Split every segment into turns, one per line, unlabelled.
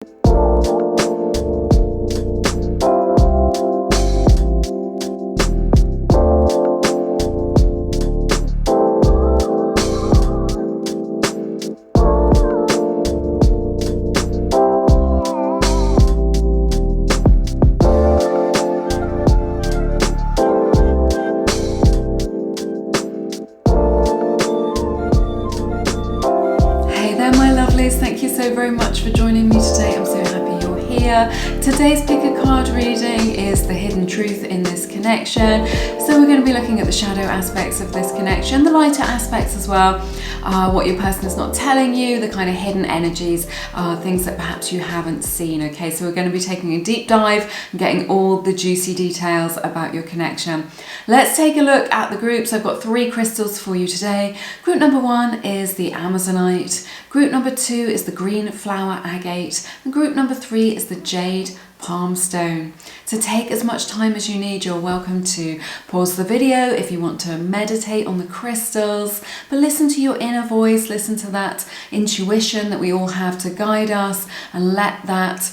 Thank you so very much for joining me today. I'm so happy you're here. Today's pick a card reading is the hidden truth in this connection. So we're going to be looking at the shadow aspects of this connection, the lighter aspects as well, what your person is not telling you, the kind of hidden energies, things that perhaps you haven't seen. Okay, so we're going to be taking a deep dive and getting all the juicy details about your connection. Let's take a look at the groups. I've got 3 crystals for you today. Group number 1 is the Amazonite. Group number 2 is the green flower agate. And group number 3 is the jade palm stone. So take as much time as you need. You're welcome to pause the video if you want to meditate on the crystals, but listen to your inner voice, listen to that intuition that we all have to guide us, and let that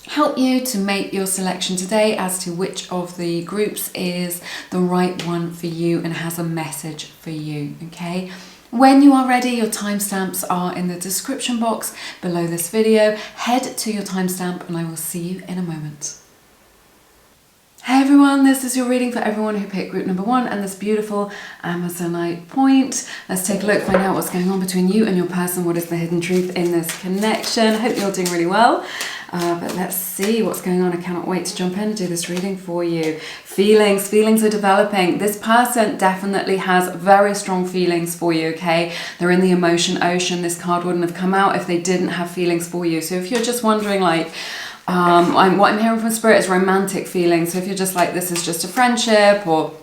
help you to make your selection today as to which of the groups is the right one for you and has a message for you. Okay, when you are ready, your timestamps are in the description box below this video. Head to your timestamp and I will see you in a moment. Hey everyone, this is your reading for everyone who picked group number 1 and this beautiful Amazonite point. Let's take a look, find out what's going on between you and your person. What is the hidden truth in this connection? Hope you're doing really well. But let's see what's going on. I cannot wait to jump in and do this reading for you. Feelings are developing. This person definitely has very strong feelings for you, okay? They're in the emotion ocean. This card wouldn't have come out if they didn't have feelings for you. So if you're just wondering like, what I'm hearing from Spirit is romantic feelings. So if you're just like, this is just a friendship, or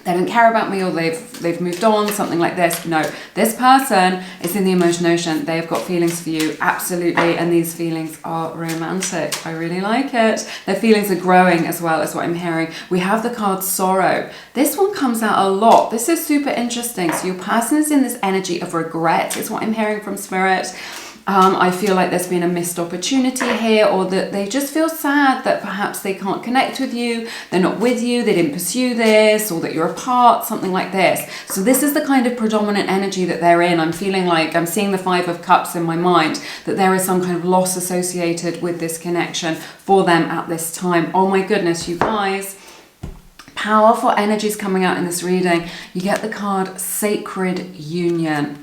they don't care about me, or they've moved on, something like this. No, this person is in the emotion ocean. They have got feelings for you, absolutely, and these feelings are romantic. I really like it. Their feelings are growing as well, is what I'm hearing. We have the card sorrow. This one comes out a lot. This is super interesting. So your person is in this energy of regret, is what I'm hearing from Spirit. I feel like there's been a missed opportunity here, or that they just feel sad that perhaps they can't connect with you, they're not with you, they didn't pursue this, or that you're apart, something like this. So this is the kind of predominant energy that they're in. I'm feeling like I'm seeing the 5 of Cups in my mind, that there is some kind of loss associated with this connection for them at this time. Oh my goodness, you guys. Powerful energies coming out in this reading. You get the card Sacred Union.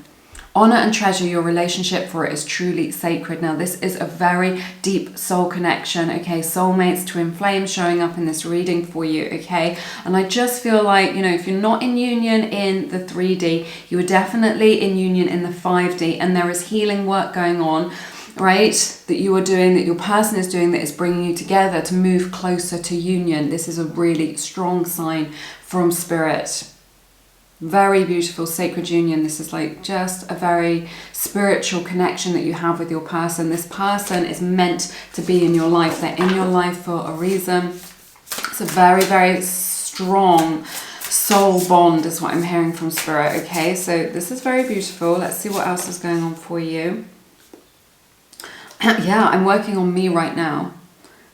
Honor and treasure your relationship, for it is truly sacred. Now, this is a very deep soul connection, okay? Soulmates, twin flames showing up in this reading for you, okay? And I just feel like, you know, if you're not in union in the 3D, you are definitely in union in the 5D, and there is healing work going on, right? That you are doing, that your person is doing, that is bringing you together to move closer to union. This is a really strong sign from Spirit. Very beautiful, sacred union. This is like just a very spiritual connection that you have with your person. This person is meant to be in your life. They're in your life for a reason. It's a very, very strong soul bond is what I'm hearing from Spirit. Okay, so this is very beautiful. Let's see what else is going on for you. Yeah, I'm working on me right now.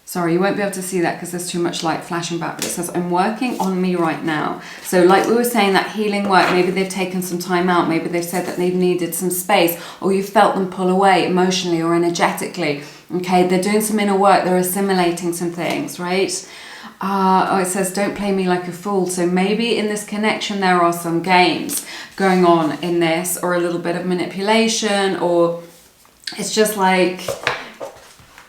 Sorry, you won't be able to see that because there's too much light flashing back, but it says, I'm working on me right now. So like we were saying, that healing work, maybe they've taken some time out, maybe they've said that they've needed some space, or you felt them pull away emotionally or energetically. Okay, they're doing some inner work, they're assimilating some things, right? It says, don't play me like a fool. So maybe in this connection, there are some games going on in this, or a little bit of manipulation, or it's just like,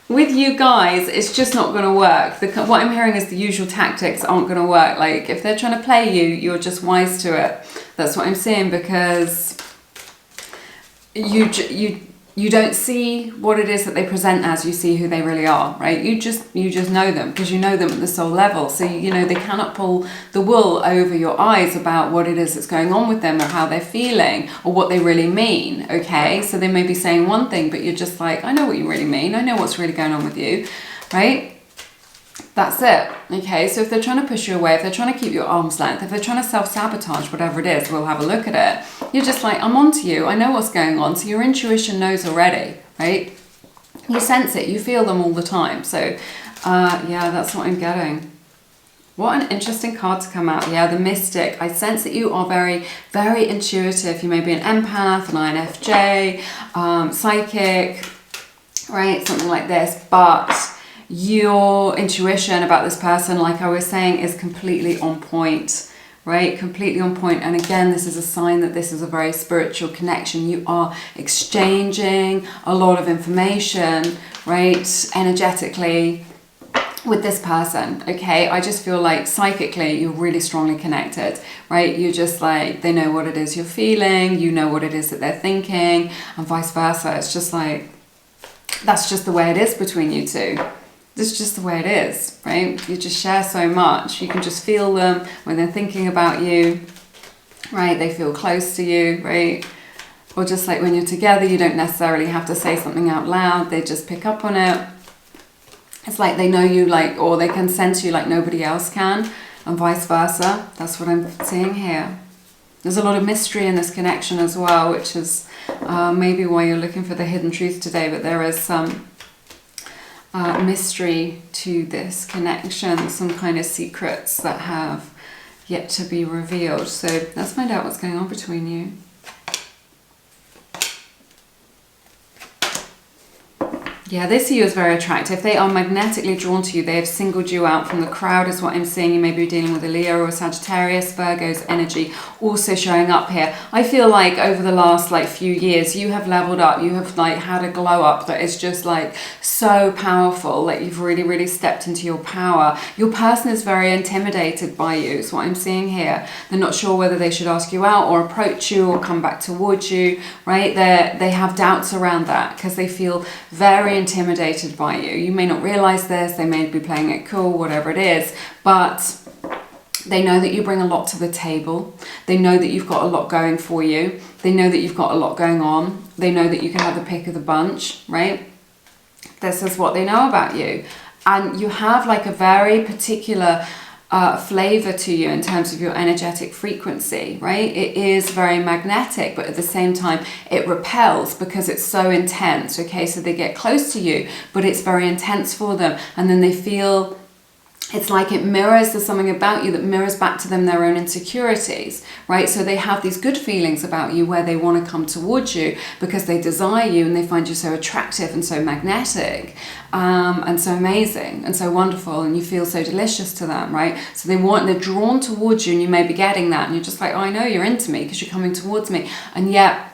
with you guys, it's just not going to work. What I'm hearing is the usual tactics aren't going to work. Like, if they're trying to play you, you're just wise to it. That's what I'm saying, because you don't see what it is that they present as, you see who they really are, right? You just know them because you know them at the soul level. So, you know, they cannot pull the wool over your eyes about what it is that's going on with them, or how they're feeling, or what they really mean, okay? So they may be saying one thing, but you're just like, I know what you really mean. I know what's really going on with you, right? That's it, okay? So if they're trying to push you away, if they're trying to keep you at arm's length, if they're trying to self-sabotage, whatever it is, we'll have a look at it. You're just like, I'm on to you. I know what's going on. So your intuition knows already, right? You sense it, you feel them all the time. So yeah, that's what I'm getting. What an interesting card to come out. Yeah, the Mystic. I sense that you are very, very intuitive. You may be an empath, an INFJ, psychic, right? Something like this. But your intuition about this person, like I was saying, is completely on point, right? Completely on point. And again, this is a sign that this is a very spiritual connection. You are exchanging a lot of information, right? Energetically, with this person, okay? I just feel like psychically you're really strongly connected, right? You're just like, they know what it is you're feeling, you know what it is that they're thinking, and vice versa. It's just like, that's just the way it is between you two. This is just the way it is, right? You just share so much. You can just feel them when they're thinking about you, right? They feel close to you, right? Or just like when you're together, you don't necessarily have to say something out loud. They just pick up on it. It's like they know you like, or they can sense you like nobody else can, and vice versa. That's what I'm seeing here. There's a lot of mystery in this connection as well, which is maybe why you're looking for the hidden truth today, but there is some mystery to this connection, some kind of secrets that have yet to be revealed. So let's find out what's going on between you. Yeah, they see you as very attractive. They are magnetically drawn to you. They have singled you out from the crowd is what I'm seeing. You may be dealing with a Leo or a Sagittarius. Virgo's energy also showing up here. I feel like over the last like few years, you have leveled up. You have like had a glow up that is just like so powerful. Like you've really, really stepped into your power. Your person is very intimidated by you is what I'm seeing here. They're not sure whether they should ask you out or approach you or come back towards you, right? They have doubts around that because they feel very intimidated by you. You may not realize this, they may be playing it cool, whatever it is, but they know that you bring a lot to the table. They know that you've got a lot going for you. They know that you've got a lot going on. They know that you can have the pick of the bunch, right? This is what they know about you. And you have like a very particular flavor to you in terms of your energetic frequency, right? It is very magnetic, but at the same time it repels because it's so intense, okay? So they get close to you, but it's very intense for them, and then they feel it's like it mirrors, there's something about you that mirrors back to them their own insecurities, right? So they have these good feelings about you where they want to come towards you because they desire you and they find you so attractive and so magnetic and so amazing and so wonderful, and you feel so delicious to them, right? So they're drawn towards you, and you may be getting that, and you're just like, oh, I know you're into me because you're coming towards me. And yet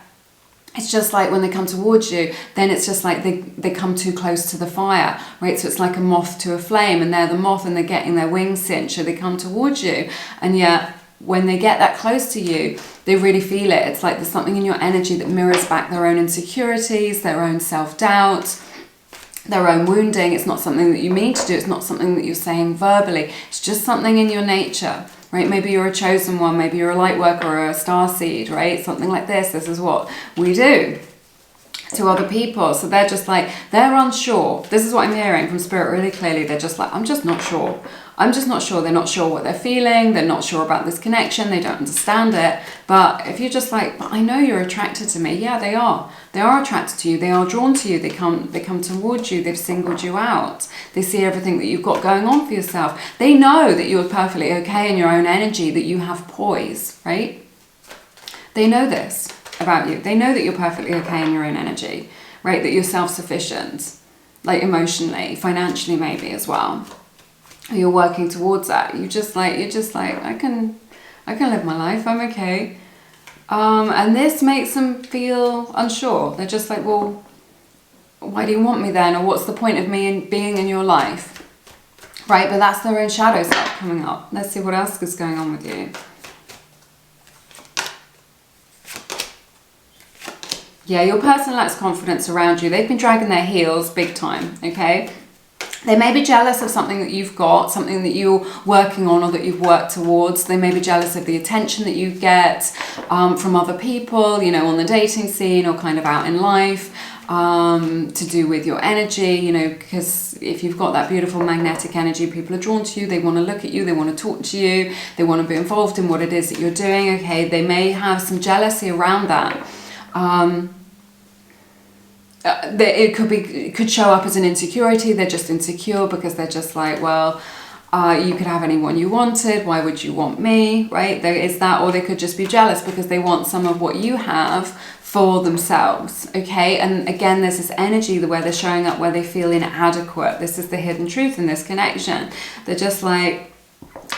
it's just like when they come towards you, then it's just like they come too close to the fire, right? So it's like a moth to a flame, and they're the moth and they're getting their wings cinched, so they come towards you. And yet when they get that close to you, they really feel it. It's like there's something in your energy that mirrors back their own insecurities, their own self-doubt, their own wounding. It's not something that you mean to do. It's not something that you're saying verbally. It's just something in your nature. Right? Maybe you're a chosen one, maybe you're a light worker or a star seed, right? Something like this. This is what we do to other people. So they're just like, they're unsure. This is what I'm hearing from Spirit really clearly. They're just like, I'm just not sure. I'm just not sure. They're not sure what they're feeling. They're not sure about this connection. They don't understand it. But if you're just like, but I know you're attracted to me. Yeah, they are. They are attracted to you. They are drawn to you. They come towards you. They've singled you out. They see everything that you've got going on for yourself. They know that you're perfectly okay in your own energy, that you have poise, right? They know this about you. They know that you're perfectly okay in your own energy, right? That you're self-sufficient, like emotionally, financially maybe as well. You're working towards that. You're just like, I can live my life. I'm okay. And this makes them feel unsure. They're just like, well, why do you want me then? Or what's the point of me being in your life? Right? But that's their own shadow self coming up. Let's see what else is going on with you. Yeah, your person lacks confidence around you. They've been dragging their heels big time, okay? They may be jealous of something that you've got, something that you're working on or that you've worked towards. They may be jealous of the attention that you get from other people, you know, on the dating scene or kind of out in life, to do with your energy, you know, because if you've got that beautiful magnetic energy, people are drawn to you, they want to look at you, they want to talk to you, they want to be involved in what it is that you're doing, okay? They may have some jealousy around that. it could show up as an insecurity. They're just insecure because they're just like, well, you could have anyone you wanted. Why would you want me, right? There is that. Or they could just be jealous because they want some of what you have for themselves, okay? And again, there's this energy where they're showing up where they feel inadequate. This is the hidden truth in this connection. They're just like,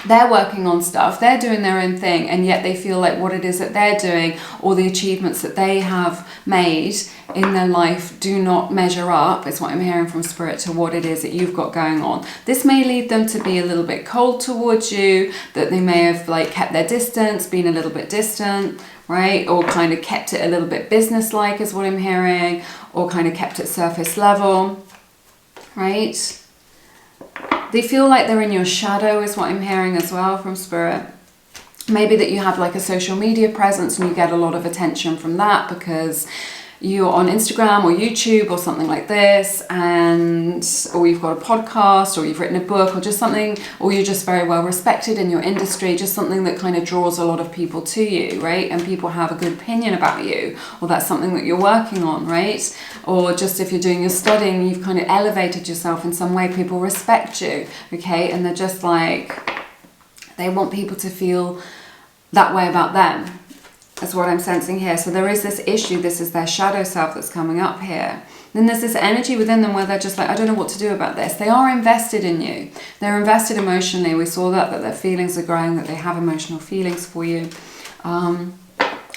they're working on stuff, they're doing their own thing, and yet they feel like what it is that they're doing or the achievements that they have made in their life do not measure up, is what I'm hearing from Spirit, to what it is that you've got going on. This may lead them to be a little bit cold towards you, that they may have like kept their distance, been a little bit distant, right? Or kind of kept it a little bit business-like is what I'm hearing, or kind of kept it surface level, right? They feel like they're in your shadow is what I'm hearing as well from Spirit. Maybe that you have like a social media presence and you get a lot of attention from that because you're on Instagram or YouTube or something like this, or you've got a podcast, or you've written a book, or just something, or you're just very well respected in your industry, just something that kind of draws a lot of people to you, right? And people have a good opinion about you, or that's something that you're working on, right? Or just if you're doing your studying, you've kind of elevated yourself in some way, people respect you, okay? And they're just like, they want people to feel that way about them. That's what I'm sensing here. So there is this issue. This is their shadow self that's coming up here. Then there's this energy within them where they're just like, I don't know what to do about this. They are invested in you. They're invested emotionally. We saw that their feelings are growing, that they have emotional feelings for you. And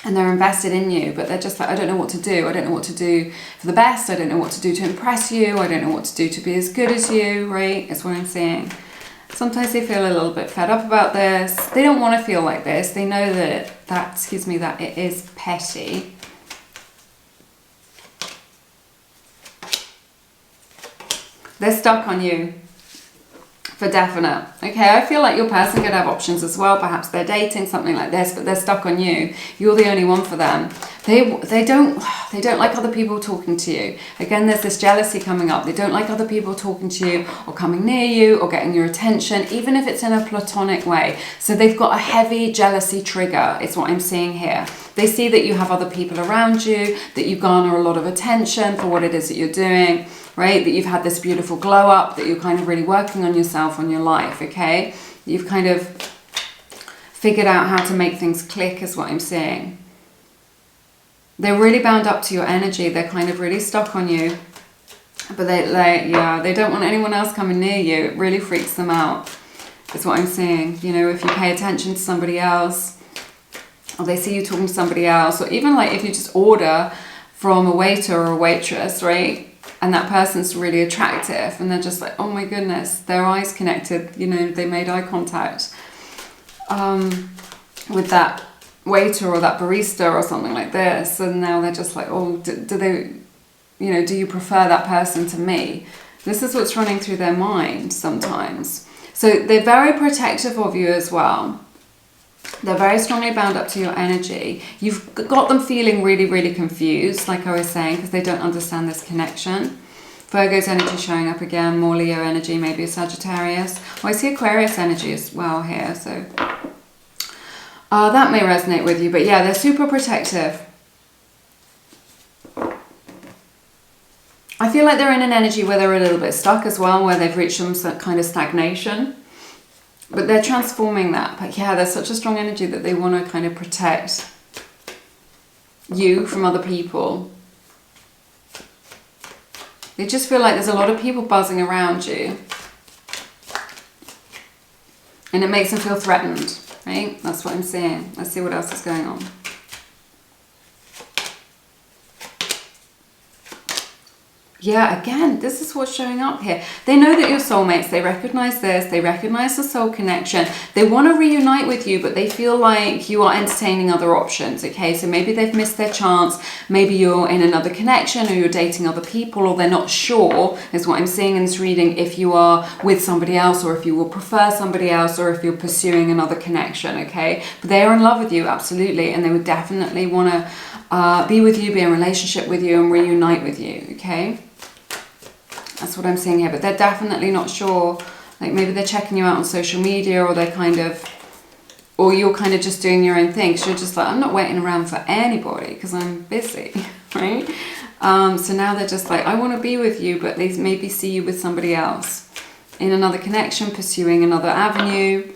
they're invested in you, but they're just like, I don't know what to do. I don't know what to do for the best. I don't know what to do to impress you. I don't know what to do to be as good as you, right? That's what I'm seeing. Sometimes they feel a little bit fed up about this. They don't want to feel like this. They know that it is petty. They're stuck on you. For definite. Okay, I feel like your person could have options as well. Perhaps they're dating, something like this, but they're stuck on you. You're the only one for them. They don't like other people talking to you. Again, there's this jealousy coming up. They don't like other people talking to you or coming near you or getting your attention, even if it's in a platonic way. So they've got a heavy jealousy trigger, is what I'm seeing here. They see that you have other people around you, that you garner a lot of attention for what it is that you're doing, right? That you've had this beautiful glow up, that you're kind of really working on yourself, on your life, okay? You've kind of figured out how to make things click, is what I'm seeing. They're really bound up to your energy. They're kind of really stuck on you. But they don't want anyone else coming near you. It really freaks them out, is what I'm seeing. You know, if you pay attention to somebody else, or they see you talking to somebody else, or even like if you just order from a waiter or a waitress, right? And that person's really attractive, and they're just like, oh my goodness, their eyes connected, you know, they made eye contact with that waiter or that barista or something like this, and now they're just like, oh, do they, you know, do you prefer that person to me? This is what's running through their mind sometimes. So they're very protective of you as well. They're very strongly bound up to your energy. You've got them feeling really, really confused, like I was saying, because they don't understand this connection. Virgo's energy showing up again, more Leo energy, maybe a Sagittarius. Oh, I see Aquarius energy as well here, so that may resonate with you. But yeah, they're super protective. I feel like they're in an energy where they're a little bit stuck as well, where they've reached some kind of stagnation. But they're transforming that. But yeah, there's such a strong energy that they want to kind of protect you from other people. They just feel like there's a lot of people buzzing around you. And it makes them feel threatened, right? That's what I'm seeing. Let's see what else is going on. Yeah, again, this is what's showing up here. They know that you're soulmates. They recognize this. They recognize the soul connection. They want to reunite with you, but they feel like you are entertaining other options, okay? So maybe they've missed their chance. Maybe you're in another connection, or you're dating other people, or they're not sure, is what I'm seeing in this reading, if you are with somebody else, or if you will prefer somebody else, or if you're pursuing another connection, okay? But they are in love with you, absolutely, and they would definitely want to be with you, be in a relationship with you, and reunite with you, okay? That's what I'm seeing here, but they're definitely not sure. Like maybe they're checking you out on social media, or they're kind of, or you're kind of just doing your own thing. So you're just like, I'm not waiting around for anybody because I'm busy, right? So now they're just like, I want to be with you, but they maybe see you with somebody else in another connection, pursuing another avenue,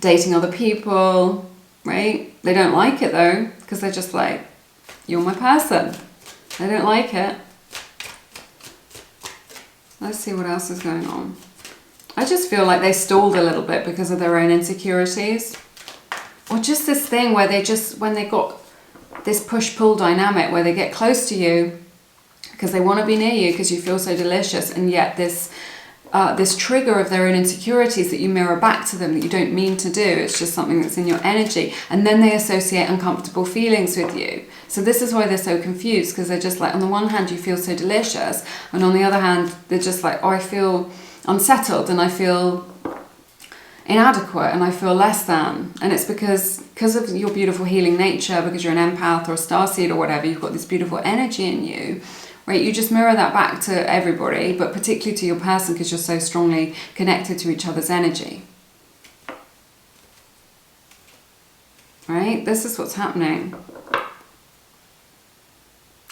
dating other people, right? They don't like it though, because they're just like, you're my person. They don't like it. Let's see what else is going on. I just feel like they stalled a little bit because of their own insecurities. Or just this thing where they just, when they got this push-pull dynamic where they get close to you because they want to be near you because you feel so delicious, and yet this trigger of their own insecurities that you mirror back to them that you don't mean to do, it's just something that's in your energy, and then they associate uncomfortable feelings with you. So this is why they're so confused, because they're just like, on the one hand you feel so delicious, and on the other hand they're just like, oh, I feel unsettled and I feel inadequate and I feel less than. And it's because of your beautiful healing nature, because you're an empath or a starseed or whatever, you've got this beautiful energy in you, right? You just mirror that back to everybody, but particularly to your person, because you're so strongly connected to each other's energy, right? This is what's happening.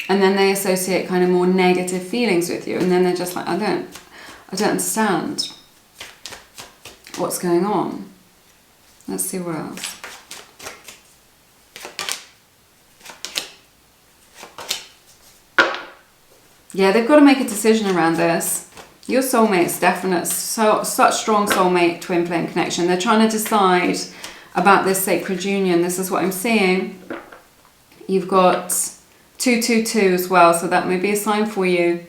And then they associate kind of more negative feelings with you, and then they're just like, I don't understand what's going on. Let's see what else. Yeah, they've got to make a decision around this. Your soulmate's definite, such strong soulmate twin flame connection. They're trying to decide about this sacred union. This is what I'm seeing. You've got 222 as well, so that may be a sign for you.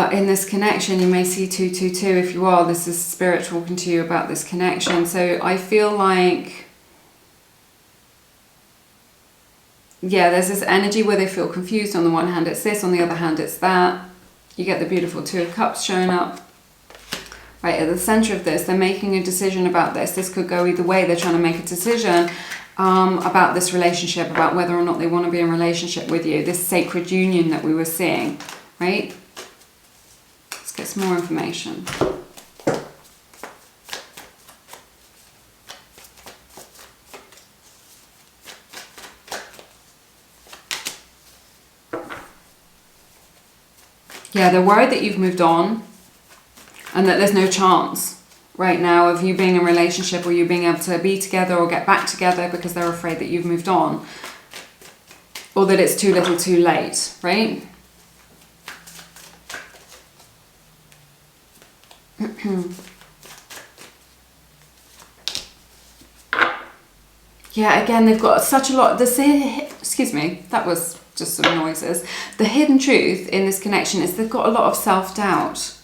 In this connection, you may see 222 if you are. This is spirit talking to you about this connection. So I feel like, yeah, there's this energy where they feel confused. On the one hand it's this, on the other hand it's that. You get the beautiful Two of Cups showing up right at the center of this. They're making a decision about this. This could go either way. They're trying to make a decision about this relationship, about whether or not they want to be in a relationship with you. This sacred union that we were seeing, right? Let's get some more information. Yeah, they're worried that you've moved on and that there's no chance right now of you being in a relationship or you being able to be together or get back together, because they're afraid that you've moved on or that it's too little too late, right? Yeah, again, they've got such a lot. Excuse me, that was just some noises. The hidden truth in this connection is they've got a lot of self-doubt.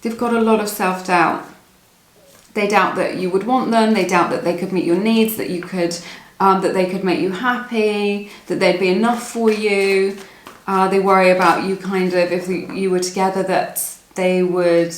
They've got a lot of self-doubt. They doubt that you would want them. They doubt that they could meet your needs, that you could, that they could make you happy, that they'd be enough for you. They worry about you kind of, if you were together, that they would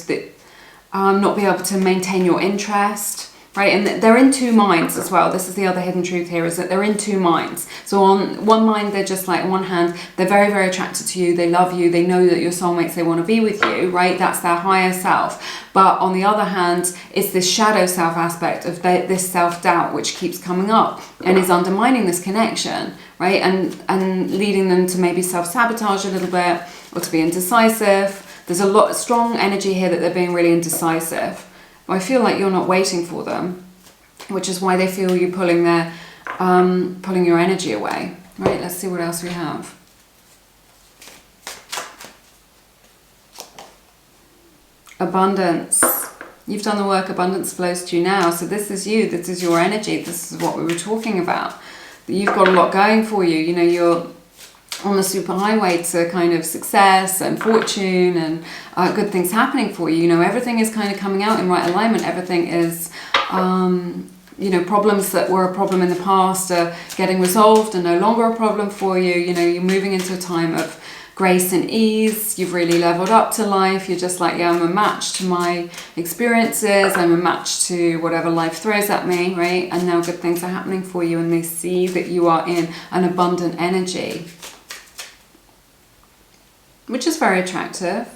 not be able to maintain your interest. Right, and they're in two minds as well. This is the other hidden truth here, is that they're in two minds. So on one mind, they're just like, on one hand, they're very, very attracted to you. They love you. They know that you're soulmates. They want to be with you, right? That's their higher self. But on the other hand, it's this shadow self aspect of this self-doubt, which keeps coming up and is undermining this connection, right? And leading them to maybe self-sabotage a little bit, or to be indecisive. There's a lot of strong energy here that they're being really indecisive. I feel like you're not waiting for them, which is why they feel you pulling your energy away. Right, let's see what else we have. Abundance. You've done the work, abundance flows to you now. So this is you, this is your energy, this is what we were talking about. You've got a lot going for you. You know, you're on the superhighway to kind of success and fortune and good things happening for you. You know, everything is kind of coming out in right alignment. Everything is, you know, problems that were a problem in the past are getting resolved and no longer a problem for you. You know, you're moving into a time of grace and ease. You've really leveled up to life. You're just like, yeah, I'm a match to my experiences. I'm a match to whatever life throws at me, right? And now good things are happening for you, and they see that you are in an abundant energy, which is very attractive.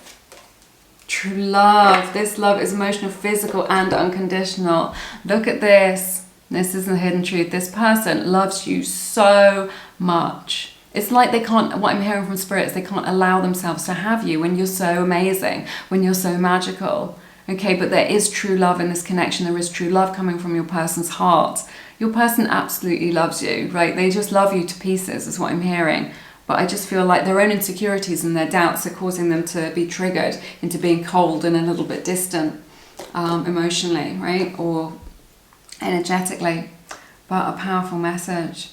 True love. This love is emotional, physical, and unconditional. Look at this. This is the hidden truth. This person loves you so much. It's like they can't, what I'm hearing from Spirit is they can't allow themselves to have you when you're so amazing, when you're so magical. Okay, but there is true love in this connection. There is true love coming from your person's heart. Your person absolutely loves you, right? They just love you to pieces is what I'm hearing. But I just feel like their own insecurities and their doubts are causing them to be triggered into being cold and a little bit distant emotionally, right? Or energetically. But a powerful message.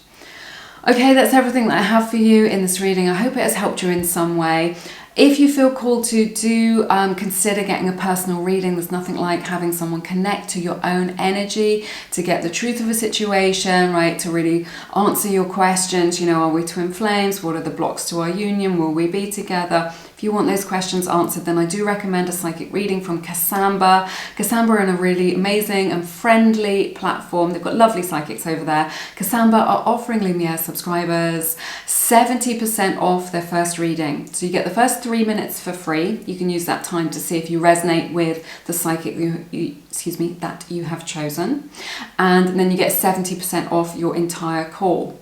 Okay, that's everything that I have for you in this reading. I hope it has helped you in some way. If you feel called to, do consider getting a personal reading. There's nothing like having someone connect to your own energy to get the truth of a situation, right? To really answer your questions. You know, are we twin flames? What are the blocks to our union? Will we be together? If you want those questions answered, then I do recommend a psychic reading from KASAMBA. KASAMBA are in a really amazing and friendly platform. They've got lovely psychics over there. KASAMBA are offering Lumiere subscribers 70% off their first reading. So you get the first 3 minutes for free. You can use that time to see if you resonate with the psychic that you have chosen. And then you get 70% off your entire call,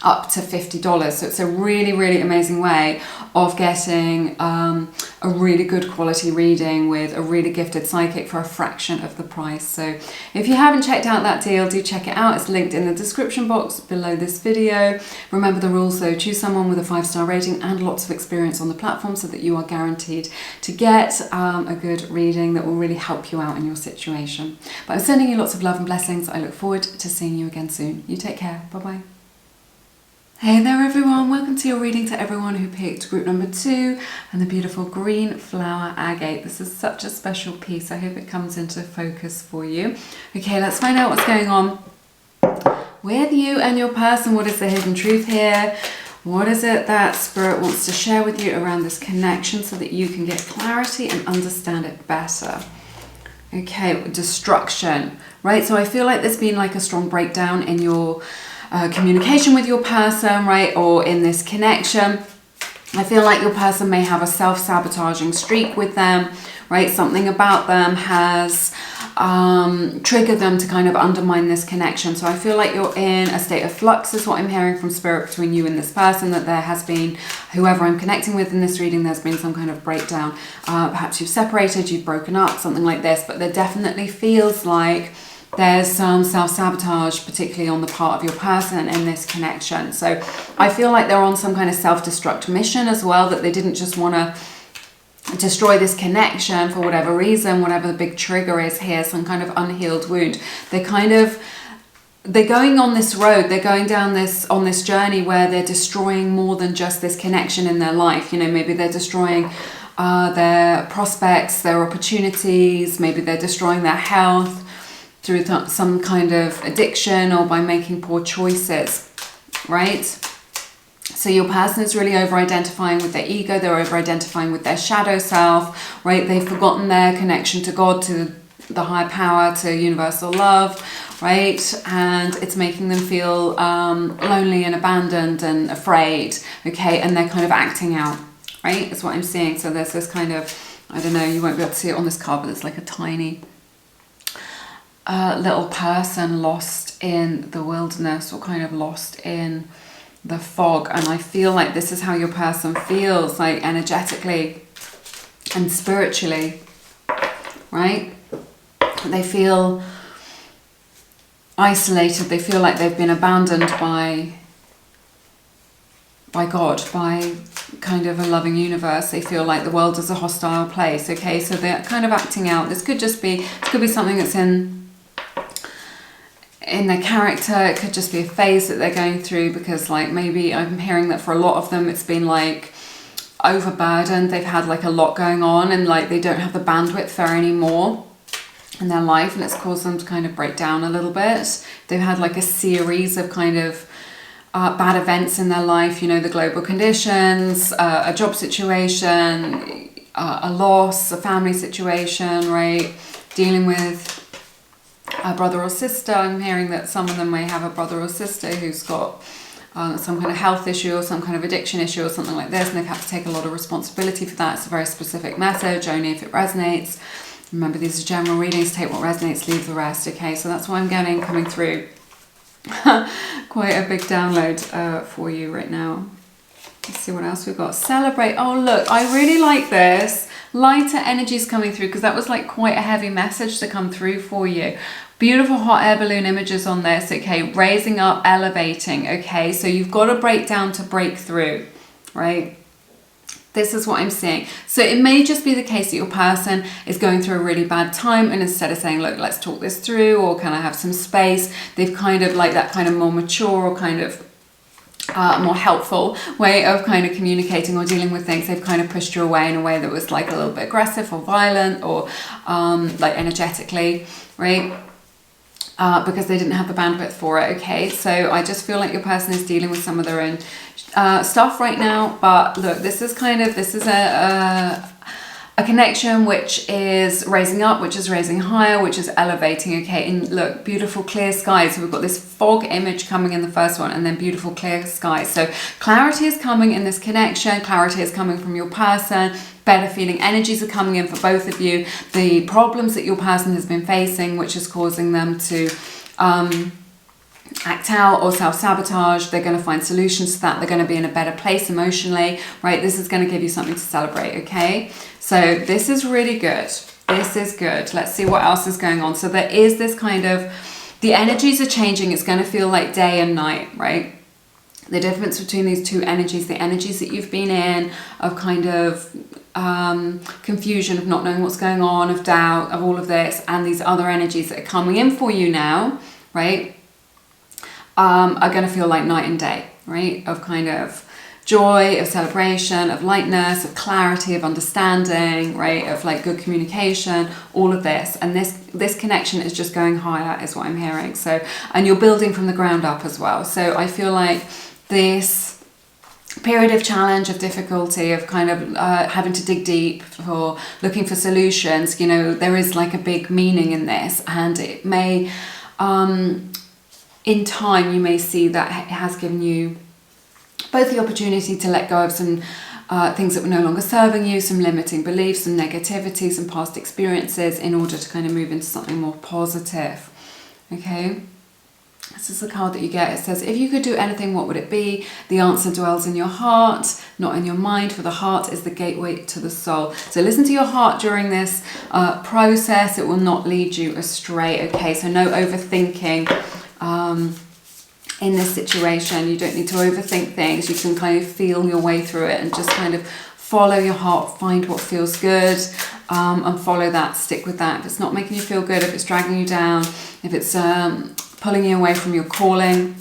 up to $50. So it's a really, really amazing way of getting a really good quality reading with a really gifted psychic for a fraction of the price. So if you haven't checked out that deal, do check it out. It's linked in the description box below this video. Remember the rules though, choose someone with a 5-star rating and lots of experience on the platform so that you are guaranteed to get a good reading that will really help you out in your situation. But I'm sending you lots of love and blessings. I look forward to seeing you again soon. You take care. Bye-bye. Hey there everyone, welcome to your reading to everyone who picked group number 2 and the beautiful green flower agate. This is such a special piece. I hope it comes into focus for you. Okay, let's find out what's going on with you and your person. What is the hidden truth here? What is it that Spirit wants to share with you around this connection so that you can get clarity and understand it better? Okay, destruction, right? So I feel like there's been like a strong breakdown in your communication with your person, right? Or in this connection. I feel like your person may have a self-sabotaging streak with them, right? Something about them has triggered them to kind of undermine this connection. So I feel like you're in a state of flux is what I'm hearing from Spirit between you and this person, that there has been, whoever I'm connecting with in this reading, there's been some kind of breakdown. Perhaps you've separated, you've broken up, something like this, but there definitely feels like there's some self-sabotage, particularly on the part of your person in this connection. So I feel like they're on some kind of self-destruct mission as well, that they didn't just want to destroy this connection for whatever reason, whatever the big trigger is here, some kind of unhealed wound. They're going on this road, they're going down on this journey where they're destroying more than just this connection in their life. You know, maybe they're destroying their prospects, their opportunities, maybe they're destroying their health through some kind of addiction or by making poor choices, right? So your person is really over-identifying with their ego, they're over-identifying with their shadow self, right? They've forgotten their connection to God, to the higher power, to universal love, right? And it's making them feel lonely and abandoned and afraid, okay? And they're kind of acting out, right? That's what I'm seeing. So there's this kind of, I don't know, you won't be able to see it on this card, but it's like a tiny little person lost in the wilderness, or kind of lost in the fog. And I feel like this is how your person feels, like energetically and spiritually, right? They feel isolated, they feel like they've been abandoned by God, by kind of a loving universe. They feel like the world is a hostile place, okay? So they're kind of acting out. This could be something that's in their character. It could just be a phase that they're going through, because like maybe I'm hearing that for a lot of them it's been like overburdened. They've had like a lot going on and like they don't have the bandwidth for anymore in their life, and it's caused them to kind of break down a little bit. They've had like a series of kind of bad events in their life, you know, the global conditions, a job situation, a loss, a family situation, right? Dealing with a brother or sister. I'm hearing that some of them may have a brother or sister who's got some kind of health issue or some kind of addiction issue or something like this, and they've had to take a lot of responsibility for that. It's a very specific message, only if it resonates. Remember, these are general readings. Take what resonates, leave the rest, okay? So that's what I'm getting coming through. Quite a big download for you right now. Let's see what else we've got. Celebrate. Oh, look, I really like this. Lighter energies coming through, because that was like quite a heavy message to come through for you. Beautiful hot air balloon images on this, okay? Raising up, elevating, okay? So you've got to break down to break through, right? This is what I'm seeing. So it may just be the case that your person is going through a really bad time, and instead of saying, look, let's talk this through, or can I have some space, they've kind of like that kind of more mature or kind of more helpful way of kind of communicating or dealing with things. They've kind of pushed you away in a way that was like a little bit aggressive or violent or like energetically, right? Because they didn't have the bandwidth for it, okay? So I just feel like your person is dealing with some of their own stuff right now. But look, this is a connection which is raising up, which is raising higher, which is elevating, okay? And look, beautiful clear skies. So we've got this fog image coming in the first one, and then beautiful clear skies. So clarity is coming in this connection. Clarity is coming from your person. Better feeling energies are coming in for both of you. The problems that your person has been facing, which is causing them to act out or self-sabotage, they're going to find solutions to that. They're going to be in a better place emotionally, right? This is going to give you something to celebrate, okay? So this is really good. This is good. Let's see what else is going on. So there is this kind of, the energies are changing. It's going to feel like day and night, right? The difference between these two energies, the energies that you've been in of kind of confusion, of not knowing what's going on, of doubt, of all of this, and these other energies that are coming in for you now, right, are going to feel like night and day, right, of kind of joy, of celebration, of lightness, of clarity, of understanding, right, of like good communication, all of this. And this connection is just going higher is what I'm hearing. So, and you're building from the ground up as well. So I feel like this period of challenge, of difficulty, of kind of having to dig deep for looking for solutions, you know, there is like a big meaning in this, and it may in time you may see that it has given you both the opportunity to let go of some things that were no longer serving you, some limiting beliefs, some negativity, some past experiences, in order to kind of move into something more positive, okay? This is the card that you get. It says, if you could do anything, what would it be? The answer dwells in your heart, not in your mind, for the heart is the gateway to the soul. So listen to your heart during this process. It will not lead you astray, okay? So no overthinking in this situation. You don't need to overthink things. You can kind of feel your way through it and just kind of follow your heart, find what feels good, and follow that, stick with that. If it's not making you feel good, if it's dragging you down, if it's pulling you away from your calling,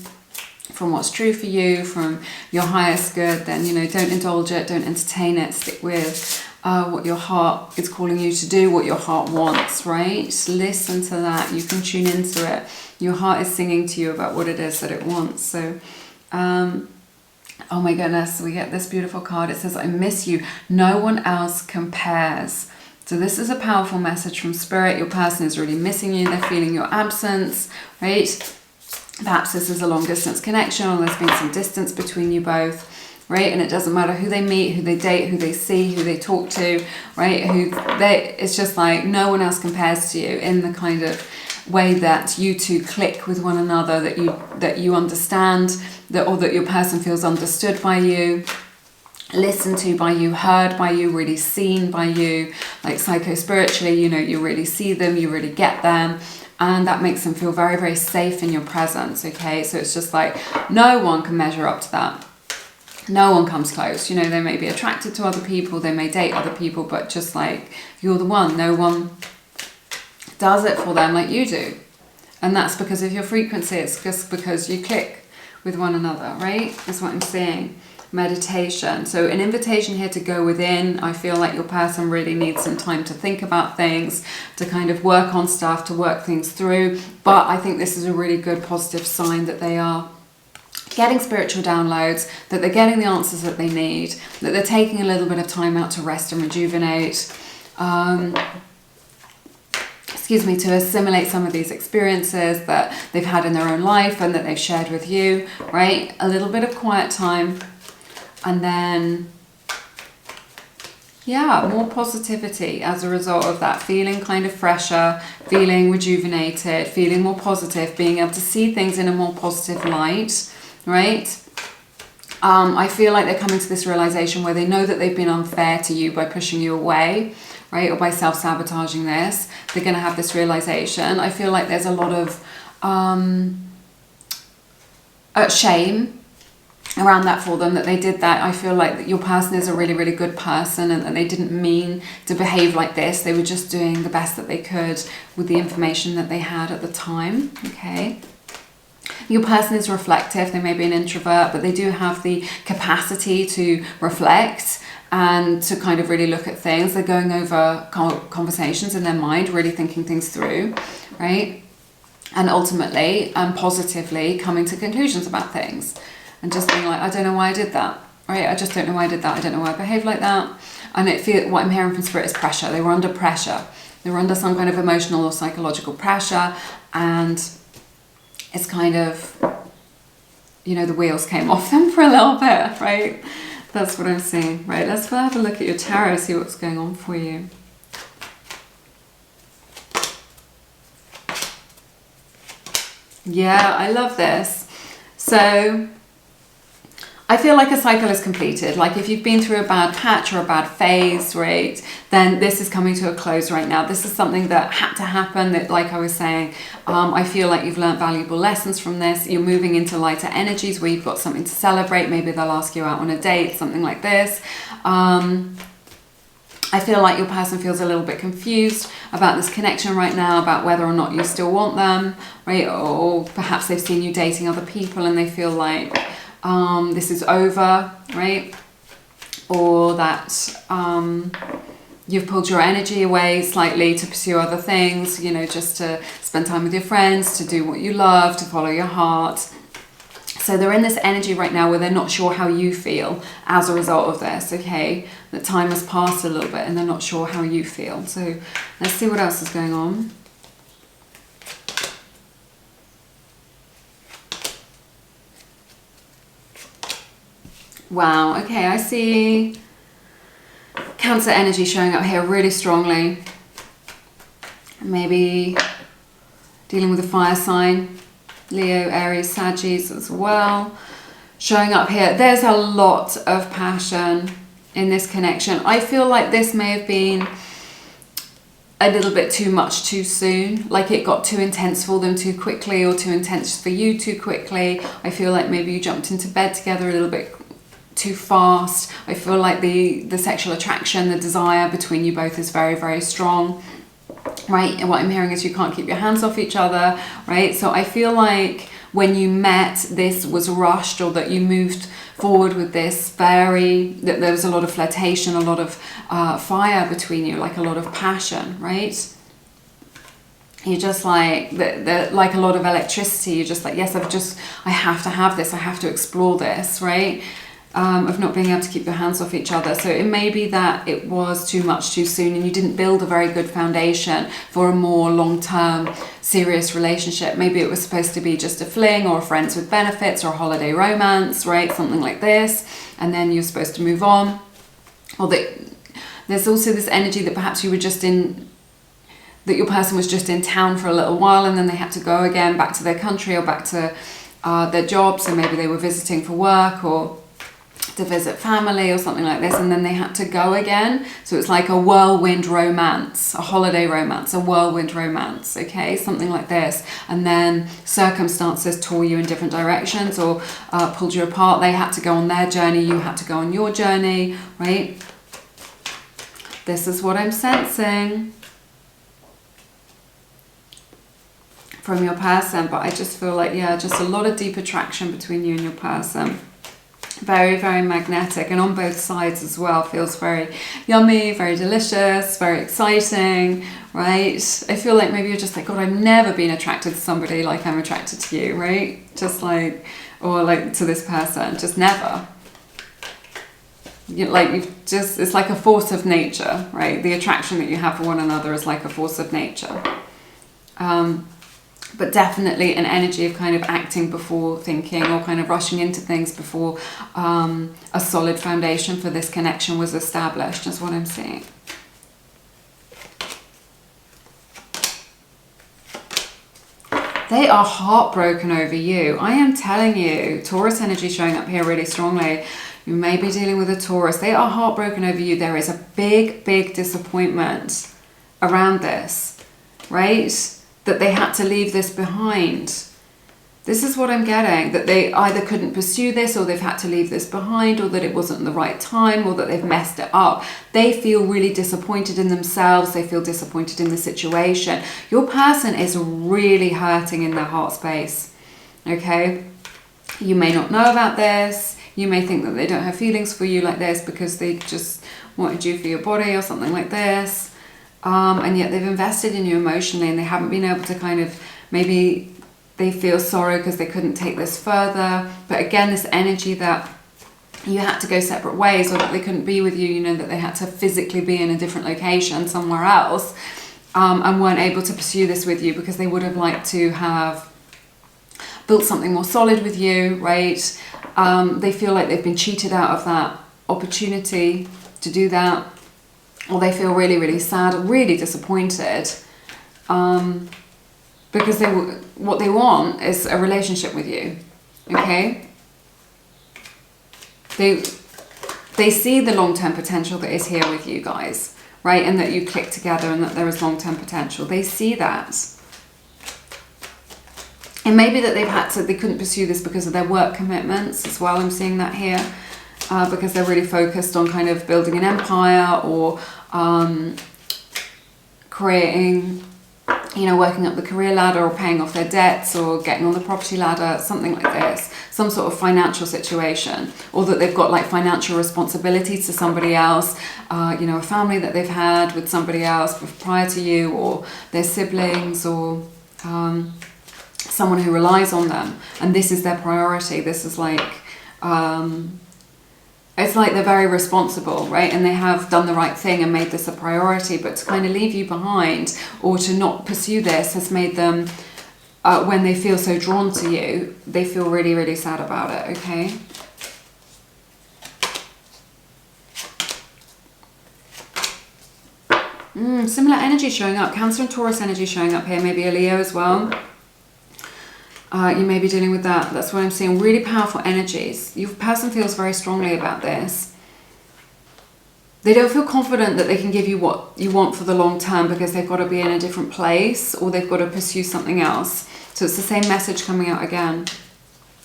from what's true for you, from your highest good, then, you know, don't indulge it, don't entertain it, stick with what your heart is calling you to do, what your heart wants, right? Just listen to that. You can tune into it. Your heart is singing to you about what it is that it wants. So, oh my goodness, we get this beautiful card. It says, I miss you. No one else compares. So this is a powerful message from Spirit. Your person is really missing you. They're feeling your absence, right? Perhaps this is a long distance connection, or there's been some distance between you both, right? And it doesn't matter who they meet, who they date, who they see, who they talk to, right? It's just like no one else compares to you in the kind of way that you two click with one another, that you understand, or that your person feels understood by you, listened to by you, heard by you, really seen by you, like psycho-spiritually, you know, you really see them, you really get them, and that makes them feel very, very safe in your presence, okay? So it's just like no one can measure up to that. No one comes close. You know, they may be attracted to other people, they may date other people, but just like you're the one, no one does it for them like you do. And that's because of your frequency. It's just because you click with one another, right? That's what I'm saying. Meditation. So an invitation here to go within. I feel like your person really needs some time to think about things, to kind of work on stuff, to work things through. But I think this is a really good positive sign that they are getting spiritual downloads, that they're getting the answers that they need, that they're taking a little bit of time out to rest and rejuvenate, to assimilate some of these experiences that they've had in their own life and that they've shared with you, right? A little bit of quiet time, and then, yeah, more positivity as a result of that, feeling kind of fresher, feeling rejuvenated, feeling more positive, being able to see things in a more positive light, right? I feel like they're coming to this realization where they know that they've been unfair to you by pushing you away, right? Or by self-sabotaging this. They're going to have this realization. I feel like there's a lot of shame around that for them, that they did that. I feel like that your person is a really, really good person, and that they didn't mean to behave like this. They were just doing the best that they could with the information that they had at the time, okay? Your person is reflective. They may be an introvert, but they do have the capacity to reflect and to kind of really look at things. They're going over conversations in their mind, really thinking things through, right? And ultimately and positively coming to conclusions about things. And just being like, I don't know why I did that, right? I just don't know why I did that. I don't know why I behaved like that. And what I'm hearing from Spirit is pressure. They were under pressure. They were under some kind of emotional or psychological pressure. And it's kind of, you know, the wheels came off them for a little bit, right? That's what I'm seeing, right? Let's have a look at your tarot, see what's going on for you. Yeah, I love this. So I feel like a cycle is completed. Like if you've been through a bad patch or a bad phase, right, then this is coming to a close right now. This is something that had to happen, that, like I was saying, I feel like you've learned valuable lessons from this. You're moving into lighter energies where you've got something to celebrate. Maybe they'll ask you out on a date, something like this. I feel like your person feels a little bit confused about this connection right now, about whether or not you still want them, right? Or perhaps they've seen you dating other people and they feel like this is over, right? Or that you've pulled your energy away slightly to pursue other things, you know, just to spend time with your friends, to do what you love, to follow your heart. So they're in this energy right now where they're not sure how you feel as a result of this, okay? That time has passed a little bit and they're not sure how you feel. So let's see what else is going on. Wow, okay, I see Cancer energy showing up here really strongly. Maybe dealing with a fire sign. Leo, Aries, Sagittarius as well. Showing up here. There's a lot of passion in this connection. I feel like this may have been a little bit too much too soon. Like it got too intense for them too quickly, or too intense for you too quickly. I feel like maybe you jumped into bed together a little bit too fast. I feel like the sexual attraction, the desire between you both is very, very strong. Right, and what I'm hearing is you can't keep your hands off each other, right? So I feel like when you met, this was rushed, or that you moved forward with this that there was a lot of flirtation, a lot of fire between you, like a lot of passion, right? You're just like, like a lot of electricity. You're just like, yes, I have to have this, I have to explore this, right? Of not being able to keep your hands off each other. So it may be that it was too much too soon and you didn't build a very good foundation for a more long-term serious relationship. Maybe it was supposed to be just a fling, or friends with benefits, or a holiday romance, right? Something like this. And then you're supposed to move on. Or there's also this energy that perhaps you were just in, that your person was just in town for a little while and then they had to go again back to their country or back to their job. So maybe they were visiting for work or to visit family or something like this, and then they had to go again. So it's like a whirlwind romance, a holiday romance, a whirlwind romance, okay, something like this. And then circumstances tore you in different directions, or pulled you apart. They had to go on their journey, you had to go on your journey, right? This is what I'm sensing from your person. But I just feel like, yeah, just a lot of deep attraction between you and your person. Very, very magnetic, and on both sides as well. Feels very yummy, very delicious, very exciting, right? I feel like maybe you're just like, God, I've never been attracted to somebody like I'm attracted to you, right? Just like, or like to this person, just never. It's like a force of nature, right? The attraction that you have for one another is like a force of nature. But definitely an energy of kind of acting before thinking, or kind of rushing into things before a solid foundation for this connection was established, is what I'm seeing. They are heartbroken over you. I am telling you, Taurus energy showing up here really strongly. You may be dealing with a Taurus. They are heartbroken over you. There is a big, big disappointment around this, right? That they had to leave this behind. This is what I'm getting, that they either couldn't pursue this, or they've had to leave this behind, or that it wasn't the right time, or that they've messed it up. They feel really disappointed in themselves. They feel disappointed in the situation. Your person is really hurting in their heart space, okay? You may not know about this. You may think that they don't have feelings for you like this because they just wanted you for your body or something like this. And yet they've invested in you emotionally, and they haven't been able to kind of, maybe they feel sorrow because they couldn't take this further. But again, this energy that you had to go separate ways, or that they couldn't be with you, you know, that they had to physically be in a different location somewhere else, and weren't able to pursue this with you because they would have liked to have built something more solid with you, right? They feel like they've been cheated out of that opportunity to do that, or they feel really, really sad, really disappointed, because what they want is a relationship with you, okay? They see the long-term potential that is here with you guys, right? And that you click together, and that there is long-term potential. They see that. And maybe that they couldn't pursue this because of their work commitments as well. I'm seeing that here, because they're really focused on kind of building an empire, or creating, you know, working up the career ladder, or paying off their debts, or getting on the property ladder, something like this, some sort of financial situation, or that they've got like financial responsibilities to somebody else, you know, a family that they've had with somebody else prior to you, or their siblings, or someone who relies on them, and this is their priority. This is like, it's like they're very responsible, right? And they have done the right thing and made this a priority, but to kind of leave you behind, or to not pursue this, has made them, when they feel so drawn to you, they feel really, really sad about it, okay? Similar energy showing up. Cancer and Taurus energy showing up here. Maybe a Leo as well. You may be dealing with that. That's what I'm seeing. Really powerful energies. Your person feels very strongly about this. They don't feel confident that they can give you what you want for the long term, because they've got to be in a different place, or they've got to pursue something else. So it's the same message coming out again.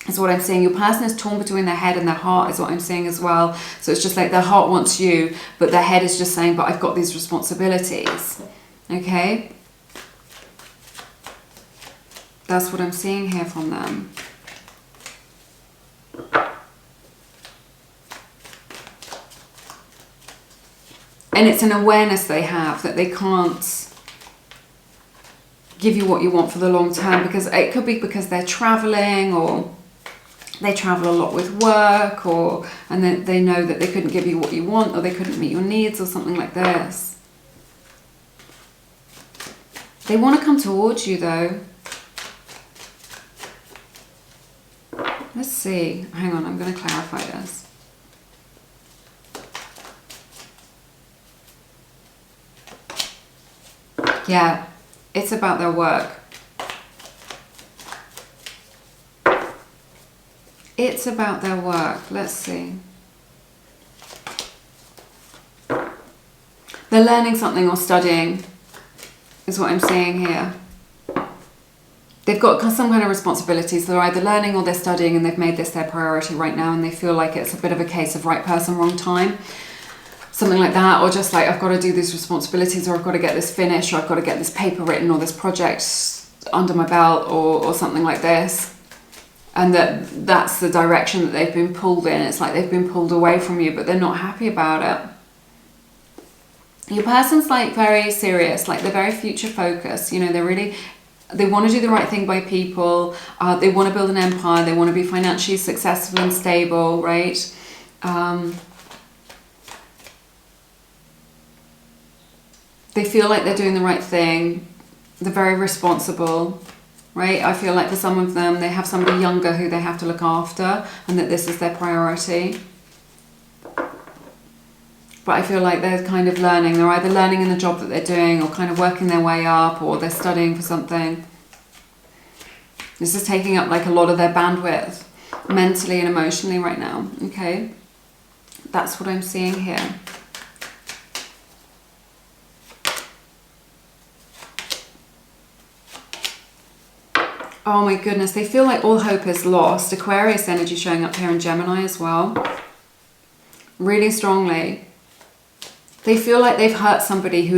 Is what I'm seeing. Your person is torn between their head and their heart, is what I'm seeing as well. So it's just like their heart wants you, but their head is just saying, but I've got these responsibilities. Okay? That's what I'm seeing here from them. And it's an awareness they have that they can't give you what you want for the long term, because it could be because they're traveling, or they travel a lot with work, and then they know that they couldn't give you what you want, or they couldn't meet your needs, or something like this. They want to come towards you though. Let's see. Hang on, I'm going to clarify this. Yeah, it's about their work. It's about their work. Let's see. They're learning something or studying, is what I'm seeing here. They've got some kind of responsibilities. They're either learning or they're studying, and they've made this their priority right now, and they feel like it's a bit of a case of right person, wrong time. Something like that, or just like, I've got to do these responsibilities, or I've got to get this finished, or I've got to get this paper written, or this project under my belt, or something like this. And that's the direction that they've been pulled in. It's like they've been pulled away from you, but they're not happy about it. Your person's like very serious, like they're very future focused. You know, they want to do the right thing by people. They want to build an empire. They want to be financially successful and stable, right? They feel like they're doing the right thing. They're very responsible, right? I feel like for some of them, they have somebody younger who they have to look after, and that this is their priority. But I feel like they're kind of learning. They're either learning in the job that they're doing, or kind of working their way up, or they're studying for something. This is taking up like a lot of their bandwidth, mentally and emotionally right now, okay? That's what I'm seeing here. Oh my goodness, they feel like all hope is lost. Aquarius energy showing up here in Gemini as well. Really strongly. They feel like they've hurt somebody who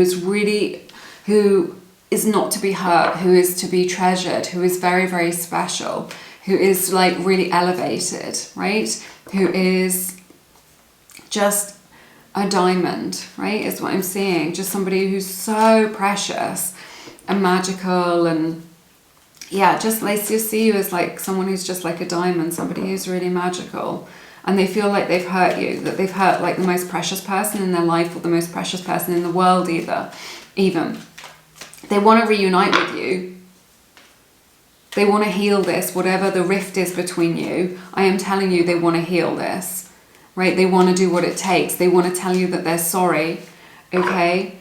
is not to be hurt, who is to be treasured, who is very, very special, who is like really elevated, right? Who is just a diamond, right? Is what I'm seeing. Just somebody who's so precious and magical, and yeah, just they just see you as like someone who's just like a diamond, somebody who's really magical. And they feel like they've hurt you, that they've hurt like the most precious person in their life, or the most precious person in the world even. They want to reunite with you. They want to heal this, whatever the rift is between you. I am telling you, they want to heal this, right? They want to do what it takes. They want to tell you that they're sorry, okay?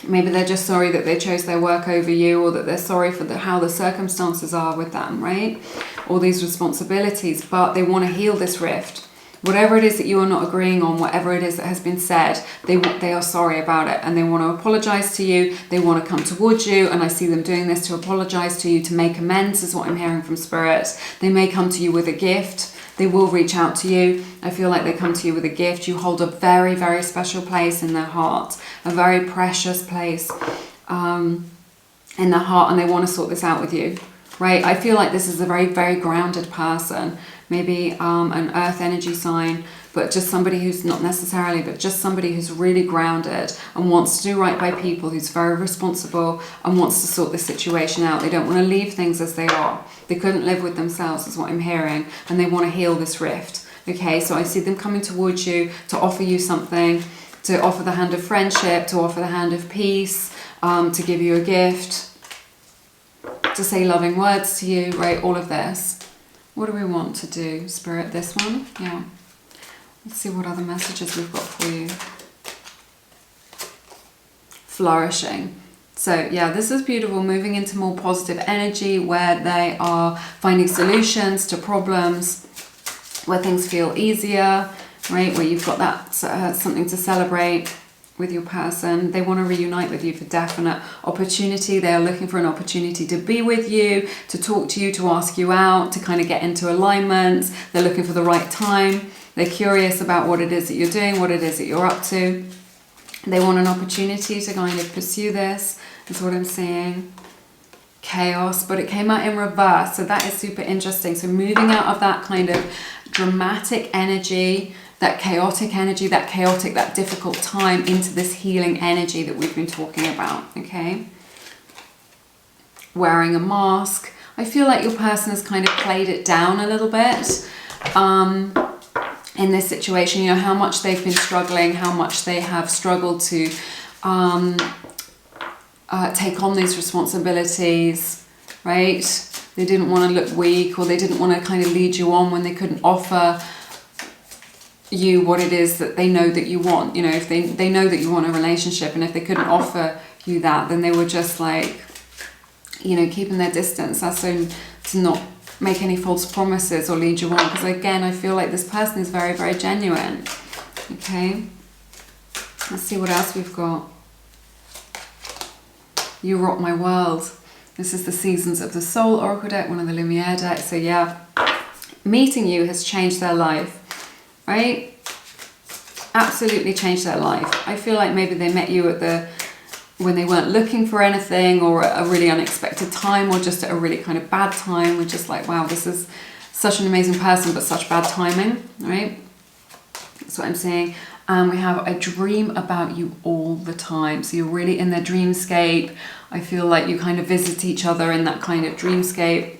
Maybe they're just sorry that they chose their work over you, or that they're sorry for how the circumstances are with them, right? All these responsibilities, but they want to heal this rift. Whatever it is that you are not agreeing on, whatever it is that has been said, they are sorry about it, and they want to apologize to you. They want to come towards you, and I see them doing this to apologize to you, to make amends, is what I'm hearing from Spirit. They may come to you with a gift. They will reach out to you. I feel like they come to you with a gift. You hold a very, very special place in their heart, a very precious place in their heart, and they want to sort this out with you, right? I feel like this is a very, very grounded person, maybe an earth energy sign, but just somebody who's not necessarily, but just somebody who's really grounded and wants to do right by people, who's very responsible and wants to sort this situation out. They don't want to leave things as they are. They couldn't live with themselves, is what I'm hearing, and they want to heal this rift. Okay, so I see them coming towards you to offer you something, to offer the hand of friendship, to offer the hand of peace, to give you a gift, to say loving words to you, right? All of this. What do we want to do, Spirit? This one? Yeah. Let's see what other messages we've got for you. Flourishing. So yeah, this is beautiful, moving into more positive energy where they are finding solutions to problems, where things feel easier, right? Where you've got that something to celebrate with your person. They want to reunite with you for definite opportunity. They are looking for an opportunity to be with you, to talk to you, to ask you out, to kind of get into alignment. They're looking for the right time. They're curious about what it is that you're doing, what it is that you're up to. They want an opportunity to kind of pursue this, is what I'm seeing. Chaos, but it came out in reverse, so that is super interesting. So moving out of that kind of dramatic energy, that chaotic energy, that difficult time, into this healing energy that we've been talking about, okay? Wearing a mask. I feel like your person has kind of played it down a little bit in this situation. You know, how much they've been struggling, how much they have struggled to take on these responsibilities, right? They didn't want to look weak, or they didn't want to kind of lead you on when they couldn't offer you what it is that they know that you want. You know, if they know that you want a relationship, and if they couldn't offer you that, then they were just like, you know, keeping their distance, as so to not make any false promises or lead you on. Because again, I feel like this person is very, very genuine. Okay, let's see what else we've got. You rock my world. This is the Seasons of the Soul Oracle deck, one of the Lumiere decks. So yeah, meeting you has changed their life, right? Absolutely changed their life. I feel like maybe they met you at when they weren't looking for anything, or at a really unexpected time, or just at a really kind of bad time. We're just like, wow, this is such an amazing person, but such bad timing, right? That's what I'm saying. We have a dream about you all the time. So you're really in their dreamscape. I feel like you kind of visit each other in that kind of dreamscape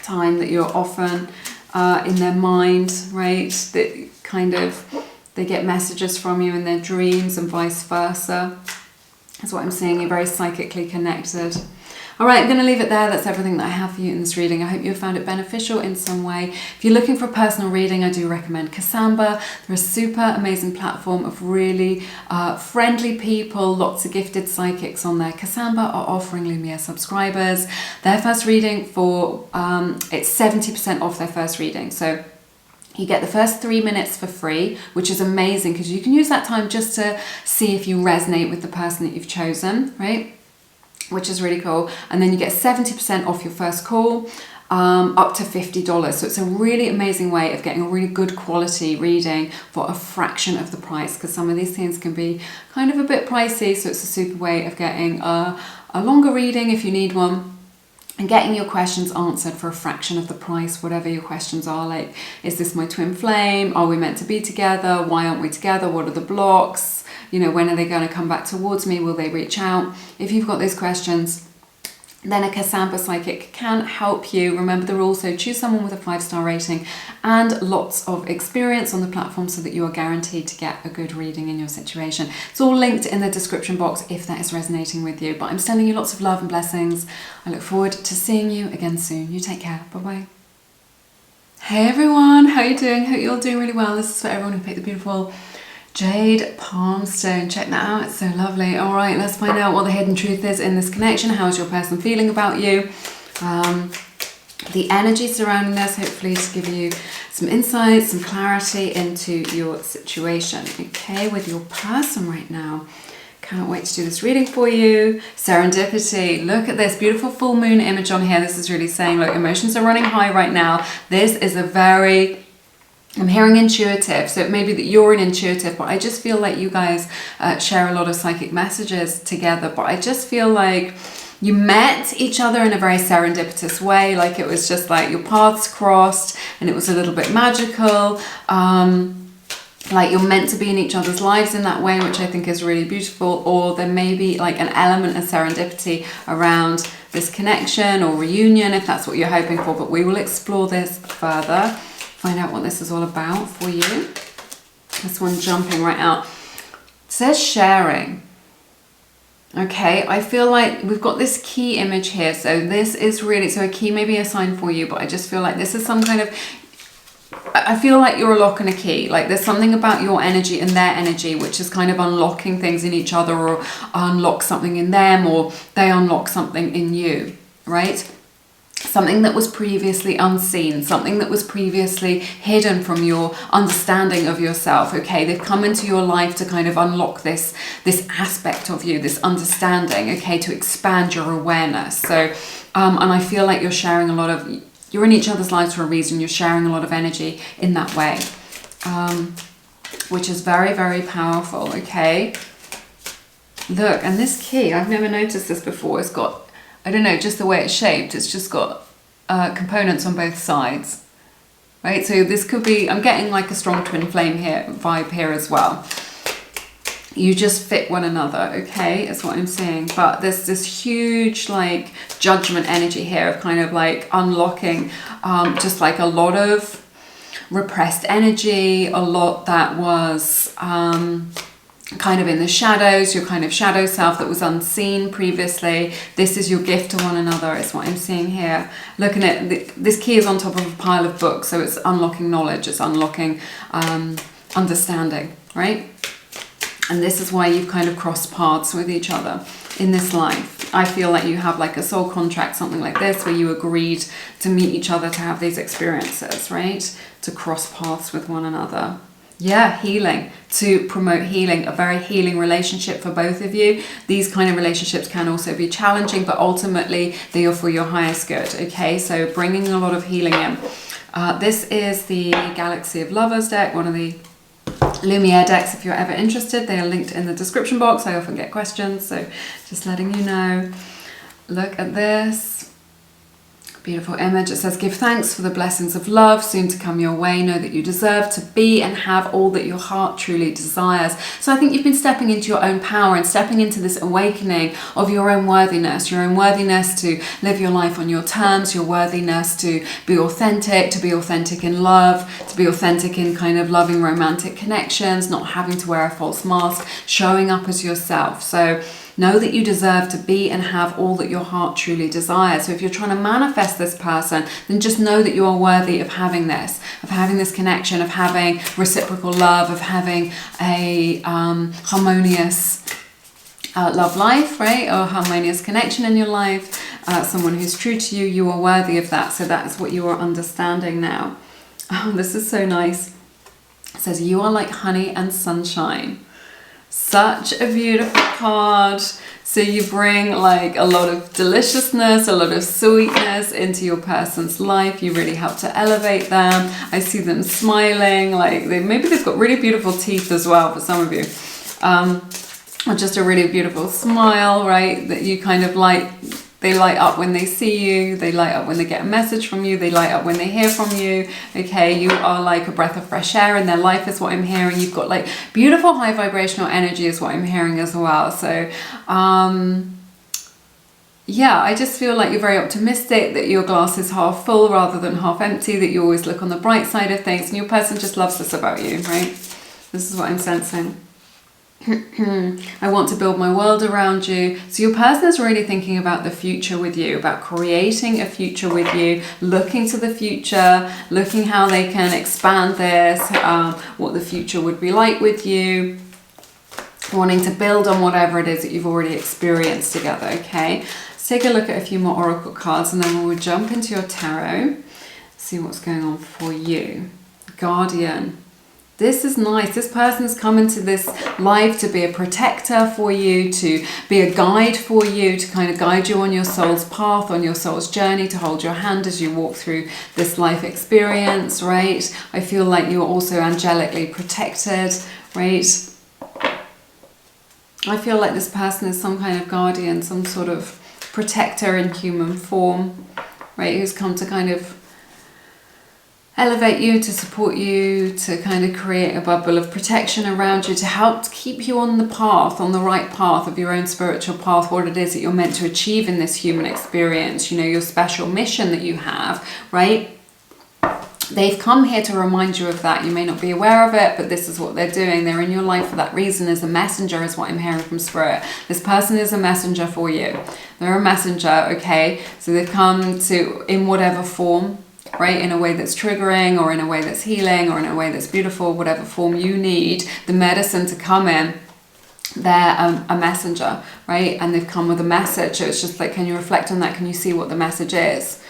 time, that you're often in their mind, right? That kind of, they get messages from you in their dreams, and vice versa. That's what I'm seeing. You're very psychically connected. All right, I'm going to leave it there. That's everything that I have for you in this reading. I hope you found it beneficial in some way. If you're looking for a personal reading, I do recommend KASAMBA. They're a super amazing platform of really friendly people, lots of gifted psychics on there. KASAMBA are offering Lumiere subscribers their first reading for, it's 70% off their first reading. So you get the first 3 minutes for free, which is amazing because you can use that time just to see if you resonate with the person that you've chosen, right? Which is really cool. And then you get 70% off your first call, up to $50. So it's a really amazing way of getting a really good quality reading for a fraction of the price, because some of these things can be kind of a bit pricey. So it's a super way of getting a longer reading if you need one, and getting your questions answered for a fraction of the price, whatever your questions are. Like, is this my twin flame? Are we meant to be together? Why aren't we together? What are the blocks? You know, when are they going to come back towards me? Will they reach out? If you've got those questions, then a KASAMBA psychic can help you. Remember the rules, so choose someone with a 5-star rating and lots of experience on the platform so that you are guaranteed to get a good reading in your situation. It's all linked in the description box if that is resonating with you. But I'm sending you lots of love and blessings. I look forward to seeing you again soon. You take care. Bye-bye. Hey everyone, how are you doing? Hope you're all doing really well. This is for everyone who picked the beautiful Jade Palm Stone. Check that out, it's so lovely. All right, let's find out what the hidden truth is in this connection. How's your person feeling about you? The energy surrounding this, hopefully to give you some insight, some clarity into your situation. Okay, with your person right now. Can't wait to do this reading for you. Serendipity. Look at this beautiful full moon image on here. This is really saying, look, emotions are running high right now. This is a very, I'm hearing intuitive, so it may be that you're an intuitive, but I just feel like you guys share a lot of psychic messages together. But I just feel like you met each other in a very serendipitous way, like it was just like your paths crossed and it was a little bit magical. Like you're meant to be in each other's lives in that way, which I think is really beautiful. Or there may be like an element of serendipity around this connection or reunion, if that's what you're hoping for. But we will explore this further, find out what this is all about for you. This one jumping right out. It says sharing. Okay, I feel like we've got this key image here. So this is really, so a key may be a sign for you, but I just feel like this is some kind of, I feel like you're a lock and a key. Like there's something about your energy and their energy which is kind of unlocking things in each other, or unlock something in them, or they unlock something in you, right? Something that was previously unseen, something that was previously hidden from your understanding of yourself. Okay, they've come into your life to kind of unlock this aspect of you, this understanding, okay, to expand your awareness. So and I feel like you're sharing a lot of, you're in each other's lives for a reason. You're sharing a lot of energy in that way, which is very, very powerful. Okay, look, and this key, I've never noticed this before. It's got, I don't know, just the way it's shaped, it's just got components on both sides, right? So this could be, I'm getting like a strong twin flame here, vibe here as well. You just fit one another, okay, is what I'm seeing. But there's this huge like judgment energy here of kind of like unlocking just like a lot of repressed energy, a lot that was kind of in the shadows, your kind of shadow self that was unseen previously. This is your gift to one another, is what I'm seeing here. Looking at this key is on top of a pile of books, so it's unlocking knowledge, it's unlocking understanding, right? And this is why you've kind of crossed paths with each other in this life. I feel like you have like a soul contract, something like this, where you agreed to meet each other, to have these experiences, right? To cross paths with one another. Yeah, healing, to promote healing, a very healing relationship for both of you. These kind of relationships can also be challenging, but ultimately they are for your highest good, okay? So bringing a lot of healing in. This is the Galaxy of Lovers deck, one of the Lumiere decks. If you're ever interested, they are linked in the description box. I often get questions, so just letting you know. Look at this. Beautiful image. It says, give thanks for the blessings of love soon to come your way. Know that you deserve to be and have all that your heart truly desires. So I think you've been stepping into your own power and stepping into this awakening of your own worthiness to live your life on your terms, your worthiness to be authentic in love, to be authentic in kind of loving romantic connections, not having to wear a false mask, showing up as yourself. So Know that you deserve to be and have all that your heart truly desires. So if you're trying to manifest this person, then just know that you are worthy of having this connection, of having reciprocal love, of having a harmonious love life, right? Or harmonious connection in your life. Someone who's true to you, you are worthy of that. So that is what you are understanding now. Oh, this is so nice. It says, you are like honey and sunshine. Such a beautiful card. So you bring like a lot of deliciousness, a lot of sweetness into your person's life. You really help to elevate them. I see them smiling, like maybe they've got really beautiful teeth as well for some of you. Or just a really beautiful smile, right? That you kind of like. They light up when they see you, they light up when they get a message from you, they light up when they hear from you, okay? You are like a breath of fresh air in their life is what I'm hearing. You've got like beautiful high vibrational energy is what I'm hearing as well. So, yeah, I just feel like you're very optimistic, that your glass is half full rather than half empty, that you always look on the bright side of things, and your person just loves this about you, right? This is what I'm sensing. I want to build my world around you. So your person is really thinking about the future with you, about creating a future with you, looking to the future, looking how they can expand this, what the future would be like with you, wanting to build on whatever it is that you've already experienced together, okay? Let's take a look at a few more oracle cards and then we'll jump into your tarot, see what's going on for you. Guardian. This is nice. This person's come into this life to be a protector for you, to be a guide for you, to kind of guide you on your soul's path, on your soul's journey, to hold your hand as you walk through this life experience, right? I feel like you're also angelically protected, right? I feel like this person is some kind of guardian, some sort of protector in human form, right? Who's come to kind of elevate you, to support you, to kind of create a bubble of protection around you, to help to keep you on the path, on the right path of your own spiritual path, what it is that you're meant to achieve in this human experience, you know, your special mission that you have, right? They've come here to remind you of that. You may not be aware of it, but this is what they're doing. They're in your life for that reason, as a messenger is what I'm hearing from Spirit. This person is a messenger for you. They're a messenger, okay? So they've come to, in whatever form, right, in a way that's triggering, or in a way that's healing, or in a way that's beautiful, whatever form you need the medicine to come in, they're a messenger, right? And they've come with a message. So it's just like, can you reflect on that? Can you see what the message is?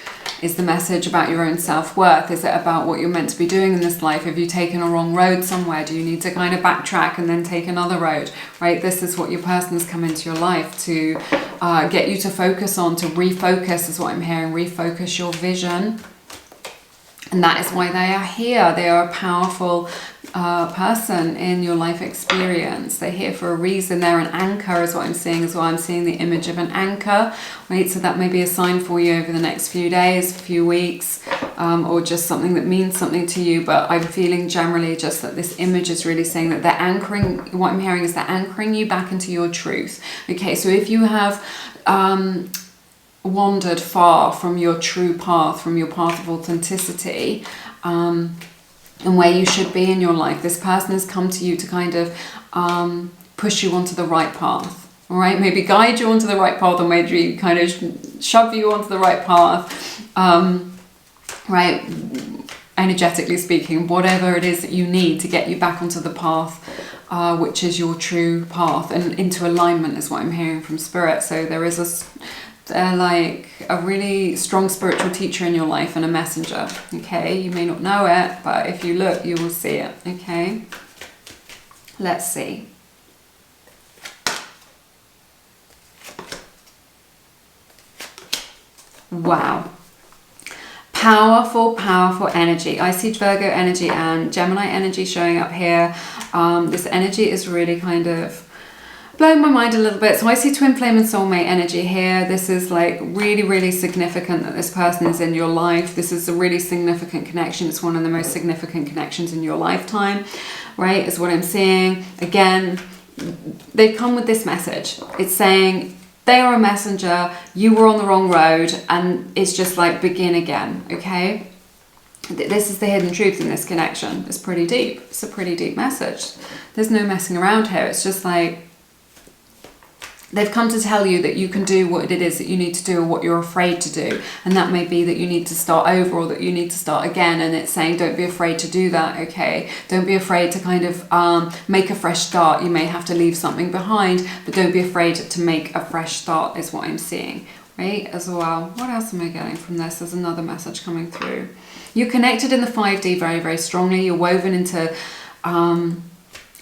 Is the message about your own self-worth? Is it about what you're meant to be doing in this life? Have you taken a wrong road somewhere? Do you need to kind of backtrack and then take another road, right? This is what your person has come into your life to get you to focus on, to refocus is what I'm hearing. Refocus your vision. And that is why they are here. They are a powerful person in your life experience. They're here for a reason. They're an anchor is what I'm seeing as well. I'm seeing the image of an anchor, right? So that may be a sign for you over the next few days, few weeks, or just something that means something to you. But I'm feeling generally just that this image is really saying that they're anchoring, what I'm hearing is they're anchoring you back into your truth. Okay, so if you have wandered far from your true path, from your path of authenticity, and where you should be in your life, this person has come to you to kind of push you onto the right path, all right? Maybe guide you onto the right path, or maybe kind of shove you onto the right path, right? Energetically speaking, whatever it is that you need to get you back onto the path, which is your true path, and into alignment is what I'm hearing from Spirit. So there is like a really strong spiritual teacher in your life and a messenger, okay? You may not know it, but if you look, you will see it, okay? Let's see. Wow. Powerful, powerful energy. I see Virgo energy and Gemini energy showing up here. This energy is really kind of blowing my mind a little bit. So I see twin flame and soulmate energy here. This is like really, really significant that this person is in your life. This is a really significant connection. It's one of the most significant connections in your lifetime, right? Is what I'm seeing. Again, they've come with this message. It's saying they are a messenger. You were on the wrong road, and it's just like begin again, okay? This is the hidden truth in this connection. It's pretty deep. It's a pretty deep message. There's no messing around here. It's just like, They've come to tell you that you can do what it is that you need to do or what you're afraid to do. And that may be that you need to start over or that you need to start again. And it's saying, don't be afraid to do that, okay? Don't be afraid to kind of make a fresh start. You may have to leave something behind, but don't be afraid to make a fresh start is what I'm seeing, right? As well. What else am I getting from this? There's another message coming through. You're connected in the 5D very, very strongly. You're woven into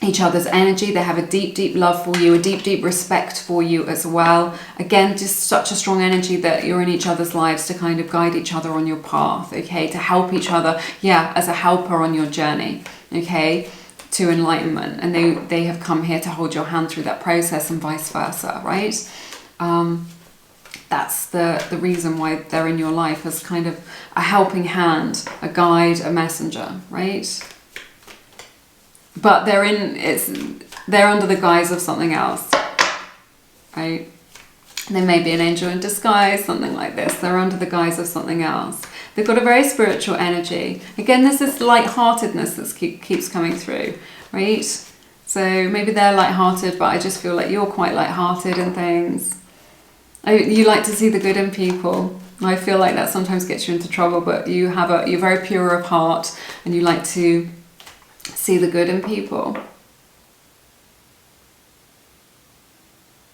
each other's energy. They have a deep, deep love for you, a deep, deep respect for you as well. Again, just such a strong energy that you're in each other's lives to kind of guide each other on your path, okay? To help each other, yeah, as a helper on your journey, okay? To enlightenment. And they have come here to hold your hand through that process and vice versa, right? That's the reason why they're in your life, as kind of a helping hand, a guide, a messenger, right? But they're under the guise of something else, right? They may be an angel in disguise, something like this. They're under the guise of something else. They've got a very spiritual energy. Again, there's this lightheartedness that keeps coming through, right? So maybe they're lighthearted, but I just feel like you're quite lighthearted in things. You like to see the good in people. I feel like that sometimes gets you into trouble, but you're very pure of heart and you like to see the good in people.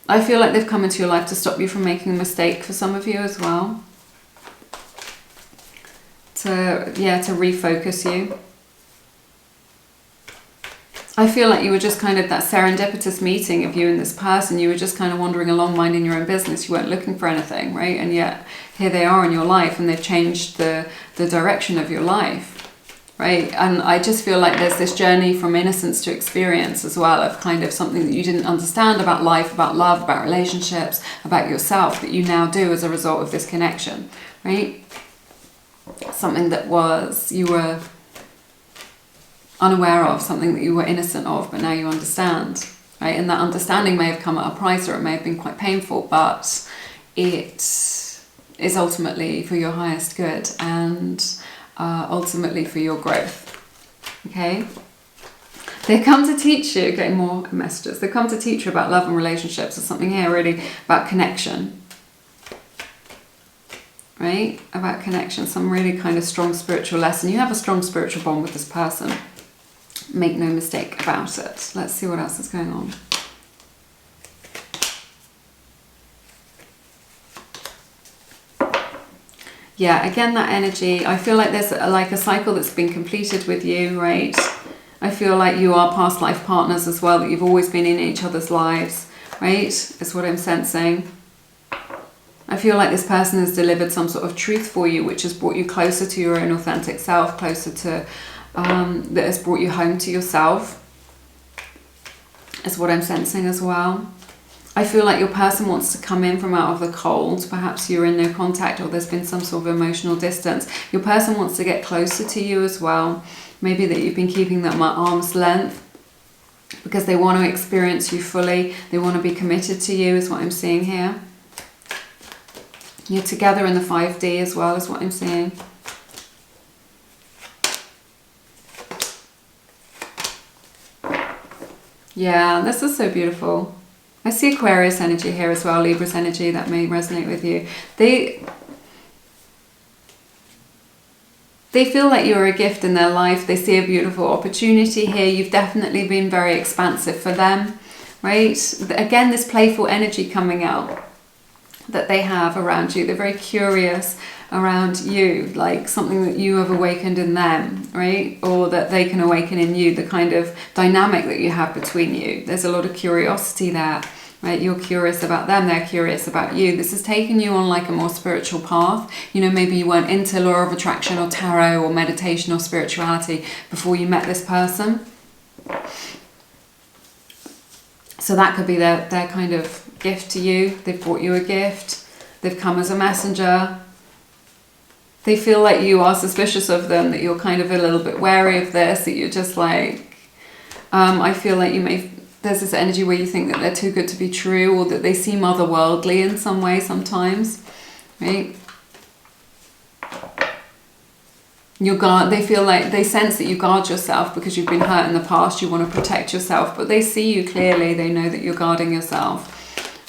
I feel like they've come into your life to stop you from making a mistake for some of you as well. To refocus you. I feel like you were just kind of that serendipitous meeting of you and this person. You were just kind of wandering along, minding your own business. You weren't looking for anything, right? And yet here they are in your life and they've changed the direction of your life. Right? And I just feel like there's this journey from innocence to experience as well, of kind of something that you didn't understand about life, about love, about relationships, about yourself, that you now do as a result of this connection, right? Something that you were unaware of, something that you were innocent of, but now you understand, right? And that understanding may have come at a price, or it may have been quite painful, but it is ultimately for your highest good and ultimately for your growth, okay? They come to teach you, getting more messages, they come to teach you about love and relationships. There's something here really about connection, right? About connection, some really kind of strong spiritual lesson. You have a strong spiritual bond with this person. Make no mistake about it. Let's see what else is going on. Yeah, again, that energy, I feel like there's like a cycle that's been completed with you, right? I feel like you are past life partners as well, that you've always been in each other's lives, right? Is what I'm sensing. I feel like this person has delivered some sort of truth for you, which has brought you closer to your own authentic self, closer to, that has brought you home to yourself, is what I'm sensing as well. I feel like your person wants to come in from out of the cold. Perhaps you're in no contact or there's been some sort of emotional distance. Your person wants to get closer to you as well. Maybe that you've been keeping them at arm's length because they want to experience you fully. They want to be committed to you, is what I'm seeing here. You're together in the 5D as well, is what I'm seeing. Yeah, this is so beautiful. I see Aquarius energy here as well, Libra's energy, that may resonate with you. They feel like you're a gift in their life. They see a beautiful opportunity here. You've definitely been very expansive for them, right? Again, this playful energy coming out that they have around you. They're very curious around you, like something that you have awakened in them, right? Or that they can awaken in you, the kind of dynamic that you have between you. There's a lot of curiosity there, right? You're curious about them, they're curious about you. This has taken you on like a more spiritual path. You know, maybe you weren't into law of attraction or tarot or meditation or spirituality before you met this person. So that could be their kind of gift to you. They've brought you a gift. They've come as a messenger. They feel like you are suspicious of them, that you're kind of a little bit wary of this, that you're just like, I feel like there's this energy where you think that they're too good to be true, or that they seem otherworldly in some way sometimes, right? They feel like they sense that you guard yourself because you've been hurt in the past. You want to protect yourself, but they see you clearly. They know that you're guarding yourself.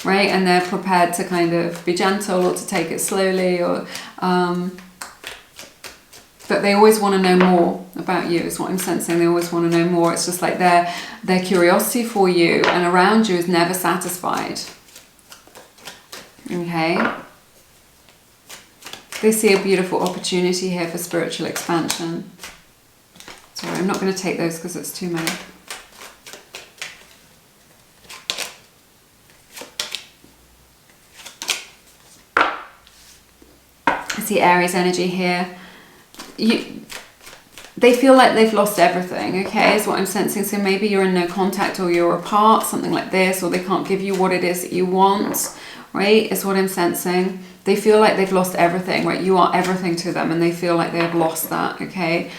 right? And they're prepared to kind of be gentle or to take it slowly, or but they always want to know more about you, is what I'm sensing. They always want to know more. It's just like their curiosity for you and around you is never satisfied. Okay? They see a beautiful opportunity here for spiritual expansion. Sorry, I'm not going to take those because it's too many. I see Aries energy here. They feel like they've lost everything, okay, is what I'm sensing. So maybe you're in no contact, or you're apart, something like this, or they can't give you what it is that you want, right, is what I'm sensing. They feel like they've lost everything, right? You are everything to them, and they feel like they have lost that, okay?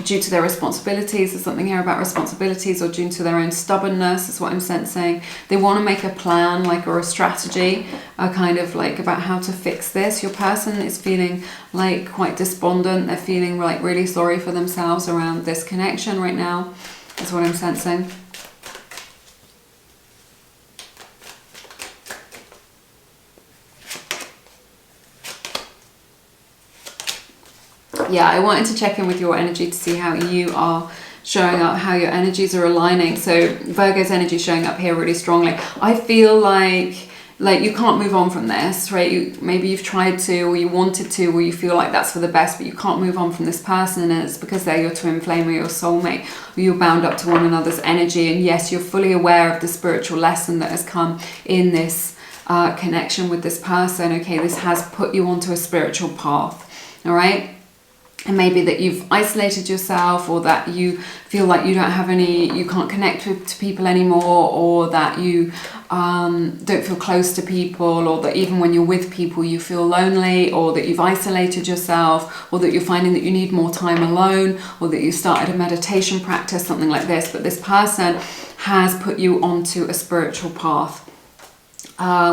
Due to their responsibilities, there's something here about responsibilities, or due to their own stubbornness, is what I'm sensing. They want to make a plan, like, or a strategy, kind of like about how to fix this. Your person is feeling like quite despondent. They're feeling like really sorry for themselves around this connection right now, is what I'm sensing. Yeah, I wanted to check in with your energy to see how you are showing up, how your energies are aligning. So Virgo's energy is showing up here really strongly. I feel like you can't move on from this, right? Maybe you've tried to, or you wanted to, or you feel like that's for the best, but you can't move on from this person, and it's because they're your twin flame or your soulmate, or you're bound up to one another's energy. And yes, you're fully aware of the spiritual lesson that has come in this connection with this person. Okay, this has put you onto a spiritual path, all right? And maybe that you've isolated yourself, or that you feel like you don't have you can't connect to people anymore, or that you don't feel close to people, or that even when you're with people you feel lonely, or that you've isolated yourself, or that you're finding that you need more time alone, or that you started a meditation practice, something like this. But this person has put you onto a spiritual path,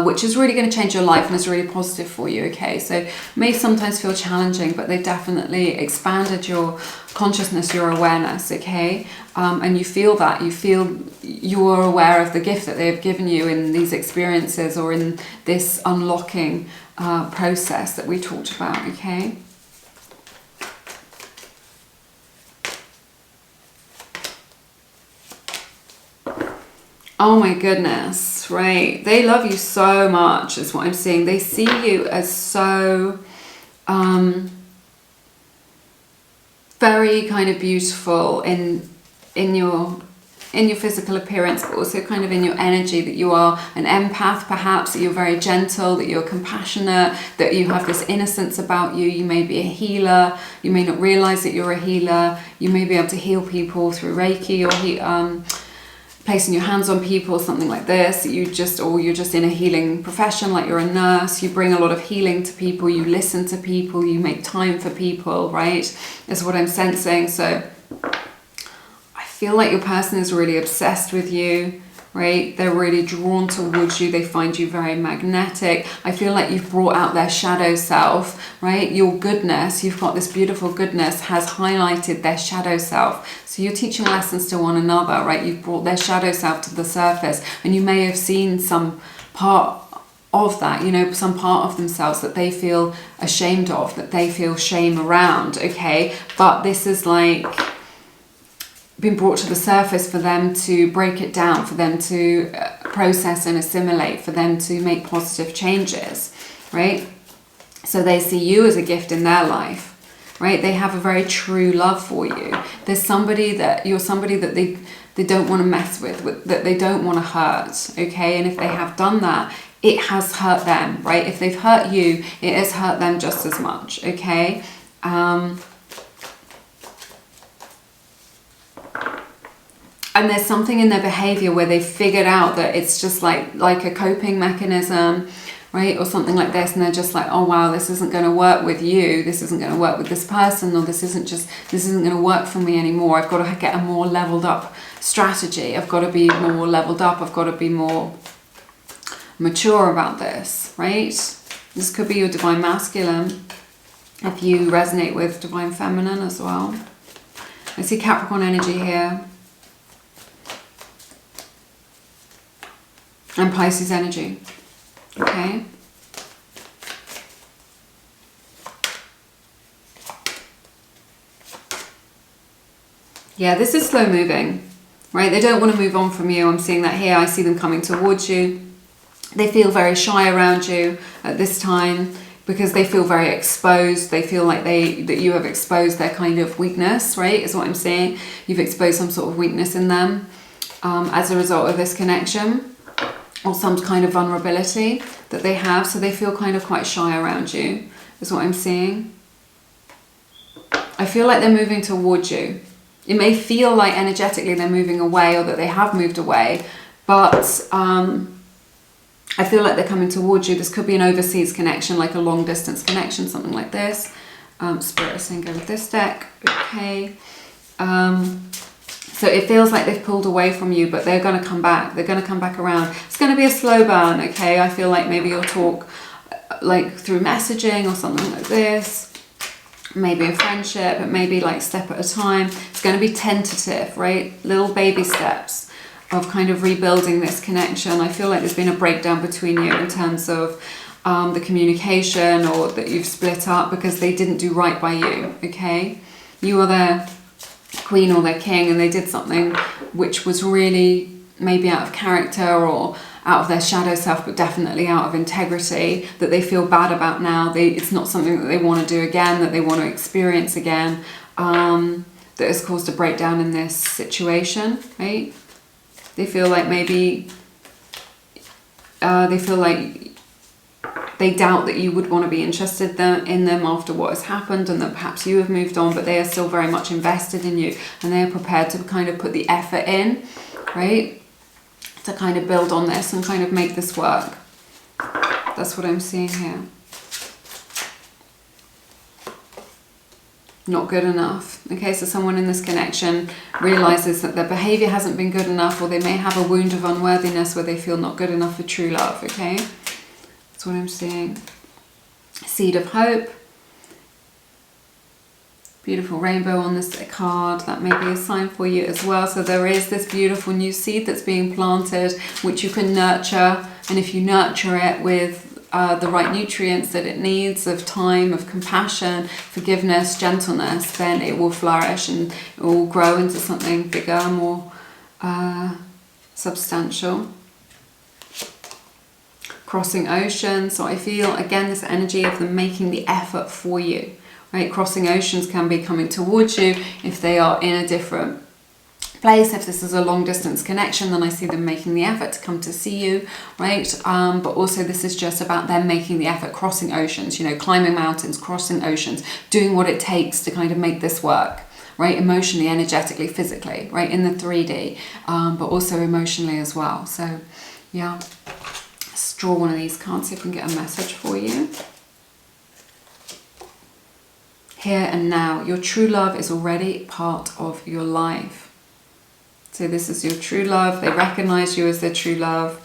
which is really going to change your life and is really positive for you, okay? So it may sometimes feel challenging, but they've definitely expanded your consciousness, your awareness, okay? And you feel that. You're aware of the gift that they've given you in these experiences, or in this unlocking process that we talked about, okay? Oh my goodness, right? They love you so much, is what I'm seeing. They see you as so very kind of beautiful in your physical appearance, but also kind of in your energy, that you are an empath perhaps, that you're very gentle, that you're compassionate, that you have this innocence about you. You may be a healer. You may not realize that you're a healer. You may be able to heal people through Reiki, or placing your hands on people, something like this. You're just in a healing profession, like you're a nurse. You bring a lot of healing to people. You listen to people. You make time for people, right? Is what I'm sensing. So I feel like your person is really obsessed with you, right? They're really drawn towards you. They find you very magnetic. I feel like you've brought out their shadow self, right? Your goodness, you've got this beautiful goodness, has highlighted their shadow self. So you're teaching lessons to one another, right? You've brought their shadow self to the surface, and you may have seen some part of that, some part of themselves that they feel ashamed of, that they feel shame around, okay? But this is like been brought to the surface for them to break it down, for them to process and assimilate, for them to make positive changes, right? So they see you as a gift in their life, right? They have a very true love for you. You're somebody that they don't want to mess with, that they don't want to hurt, okay? And if they have done that, it has hurt them, right? If they've hurt you, it has hurt them just as much, okay? And there's something in their behavior where they figured out that it's just like a coping mechanism, right? Or something like this. And they're just like, oh, wow, this isn't going to work with you. This isn't going to work with this person, or this isn't going to work for me anymore. I've got to get a more leveled up strategy. I've got to be more leveled up. I've got to be more mature about this, right? This could be your divine masculine, if you resonate with divine feminine as well. I see Capricorn energy here. and Pisces energy. Okay. Yeah, this is slow moving, right? They don't want to move on from you. I'm seeing that here. I see them coming towards you. They feel very shy around you at this time because they feel very exposed. They feel like that you have exposed their kind of weakness, right? Is what I'm saying. You've exposed some sort of weakness in them as a result of this connection, or some kind of vulnerability that they have. So they feel kind of quite shy around you, is what I'm seeing. I feel like they're moving towards you. It may feel like energetically they're moving away, or that they have moved away, but I feel like they're coming towards you. This could be an overseas connection, like a long distance connection, something like this. Spirit is saying go with this deck. Okay. So it feels like they've pulled away from you, but they're going to come back. They're going to come back around. It's going to be a slow burn, okay? I feel like maybe you'll talk like through messaging or something like this. Maybe a friendship, but maybe like step at a time. It's going to be tentative, right? Little baby steps of kind of rebuilding this connection. I feel like there's been a breakdown between you in terms of the communication, or that you've split up because they didn't do right by you, okay? You are their queen or their king, and they did something which was really maybe out of character or out of their shadow self, but definitely out of integrity, that they feel bad about now. It's not something that they want to do again, that they want to experience again, that has caused a breakdown in this situation, right? They feel like maybe, they feel like they doubt that you would want to be interested in them after what has happened, and that perhaps you have moved on, but they are still very much invested in you, and they are prepared to kind of put the effort in, right? To kind of build on this and kind of make this work. That's what I'm seeing here. Not good enough. Okay, so someone in this connection realizes that their behavior hasn't been good enough, or they may have a wound of unworthiness where they feel not good enough for true love, okay? That's what I'm seeing. Seed of hope. Beautiful rainbow on this card. That may be a sign for you as well. So there is this beautiful new seed that's being planted, which you can nurture. And if you nurture it with the right nutrients that it needs, of time, of compassion, forgiveness, gentleness, then it will flourish and it will grow into something bigger, more substantial. Crossing oceans. So I feel, again, this energy of them making the effort for you. Right? Crossing oceans can be coming towards you if they are in a different place. If this is a long distance connection, then I see them making the effort to come to see you, right? But also this is just about them making the effort, crossing oceans, you know, climbing mountains, crossing oceans, doing what it takes to kind of make this work, right? Emotionally, energetically, physically, right? In the 3D, but also emotionally as well. So yeah, let's draw one of these cards, see if we can get a message for you. Here and now, your true love is already part of your life. So this is your true love. They recognize you as their true love,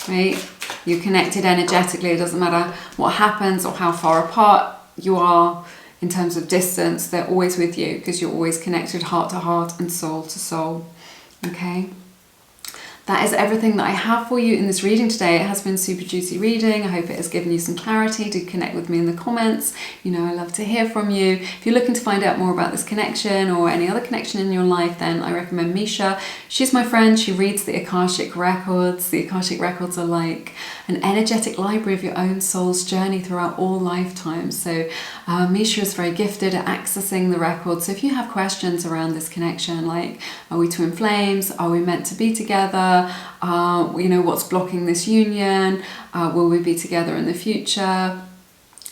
right? You're connected energetically. It doesn't matter what happens or how far apart you are in terms of distance. They're always with you because you're always connected heart to heart and soul to soul, okay? That is everything that I have for you in this reading today. It has been super juicy reading. I hope it has given you some clarity. Do connect with me in the comments. You know, I love to hear from you. If you're looking to find out more about this connection or any other connection in your life, then I recommend Misha. She's my friend. She reads the Akashic Records. The Akashic Records are like an energetic library of your own soul's journey throughout all lifetimes. So Misha is very gifted at accessing the records. So if you have questions around this connection, like, are we twin flames? Are we meant to be together? You know, what's blocking this union? Will we be together in the future?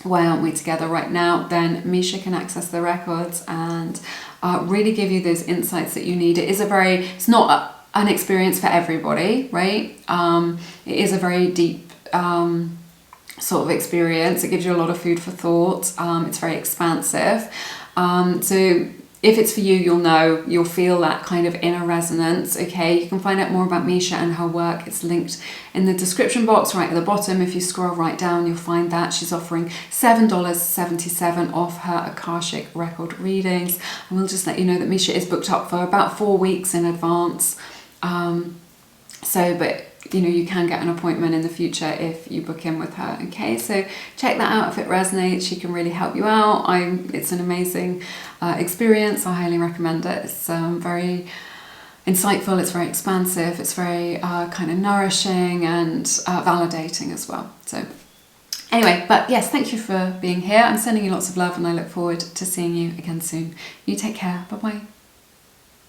Why aren't we together right now? Then Misha can access the records and really give you those insights that you need. It's not an experience for everybody, right? It is a very deep sort of experience. It gives you a lot of food for thought. It's very expansive. So if it's for you, you'll feel that kind of inner resonance, okay? You can find out more about Misha and her work. It's linked in the description box right at the bottom. If you scroll right down, you'll find that she's offering $7.77 off her Akashic record readings. And we'll just let you know that Misha is booked up for about 4 weeks in advance. But you know, you can get an appointment in the future if you book in with her. Okay, so check that out if it resonates. She can really help you out. It's an amazing experience. I highly recommend it. It's very insightful, it's very expansive, it's very kind of nourishing and validating as well. So anyway, but yes, thank you for being here. I'm sending you lots of love and I look forward to seeing you again soon. You take care. Bye bye.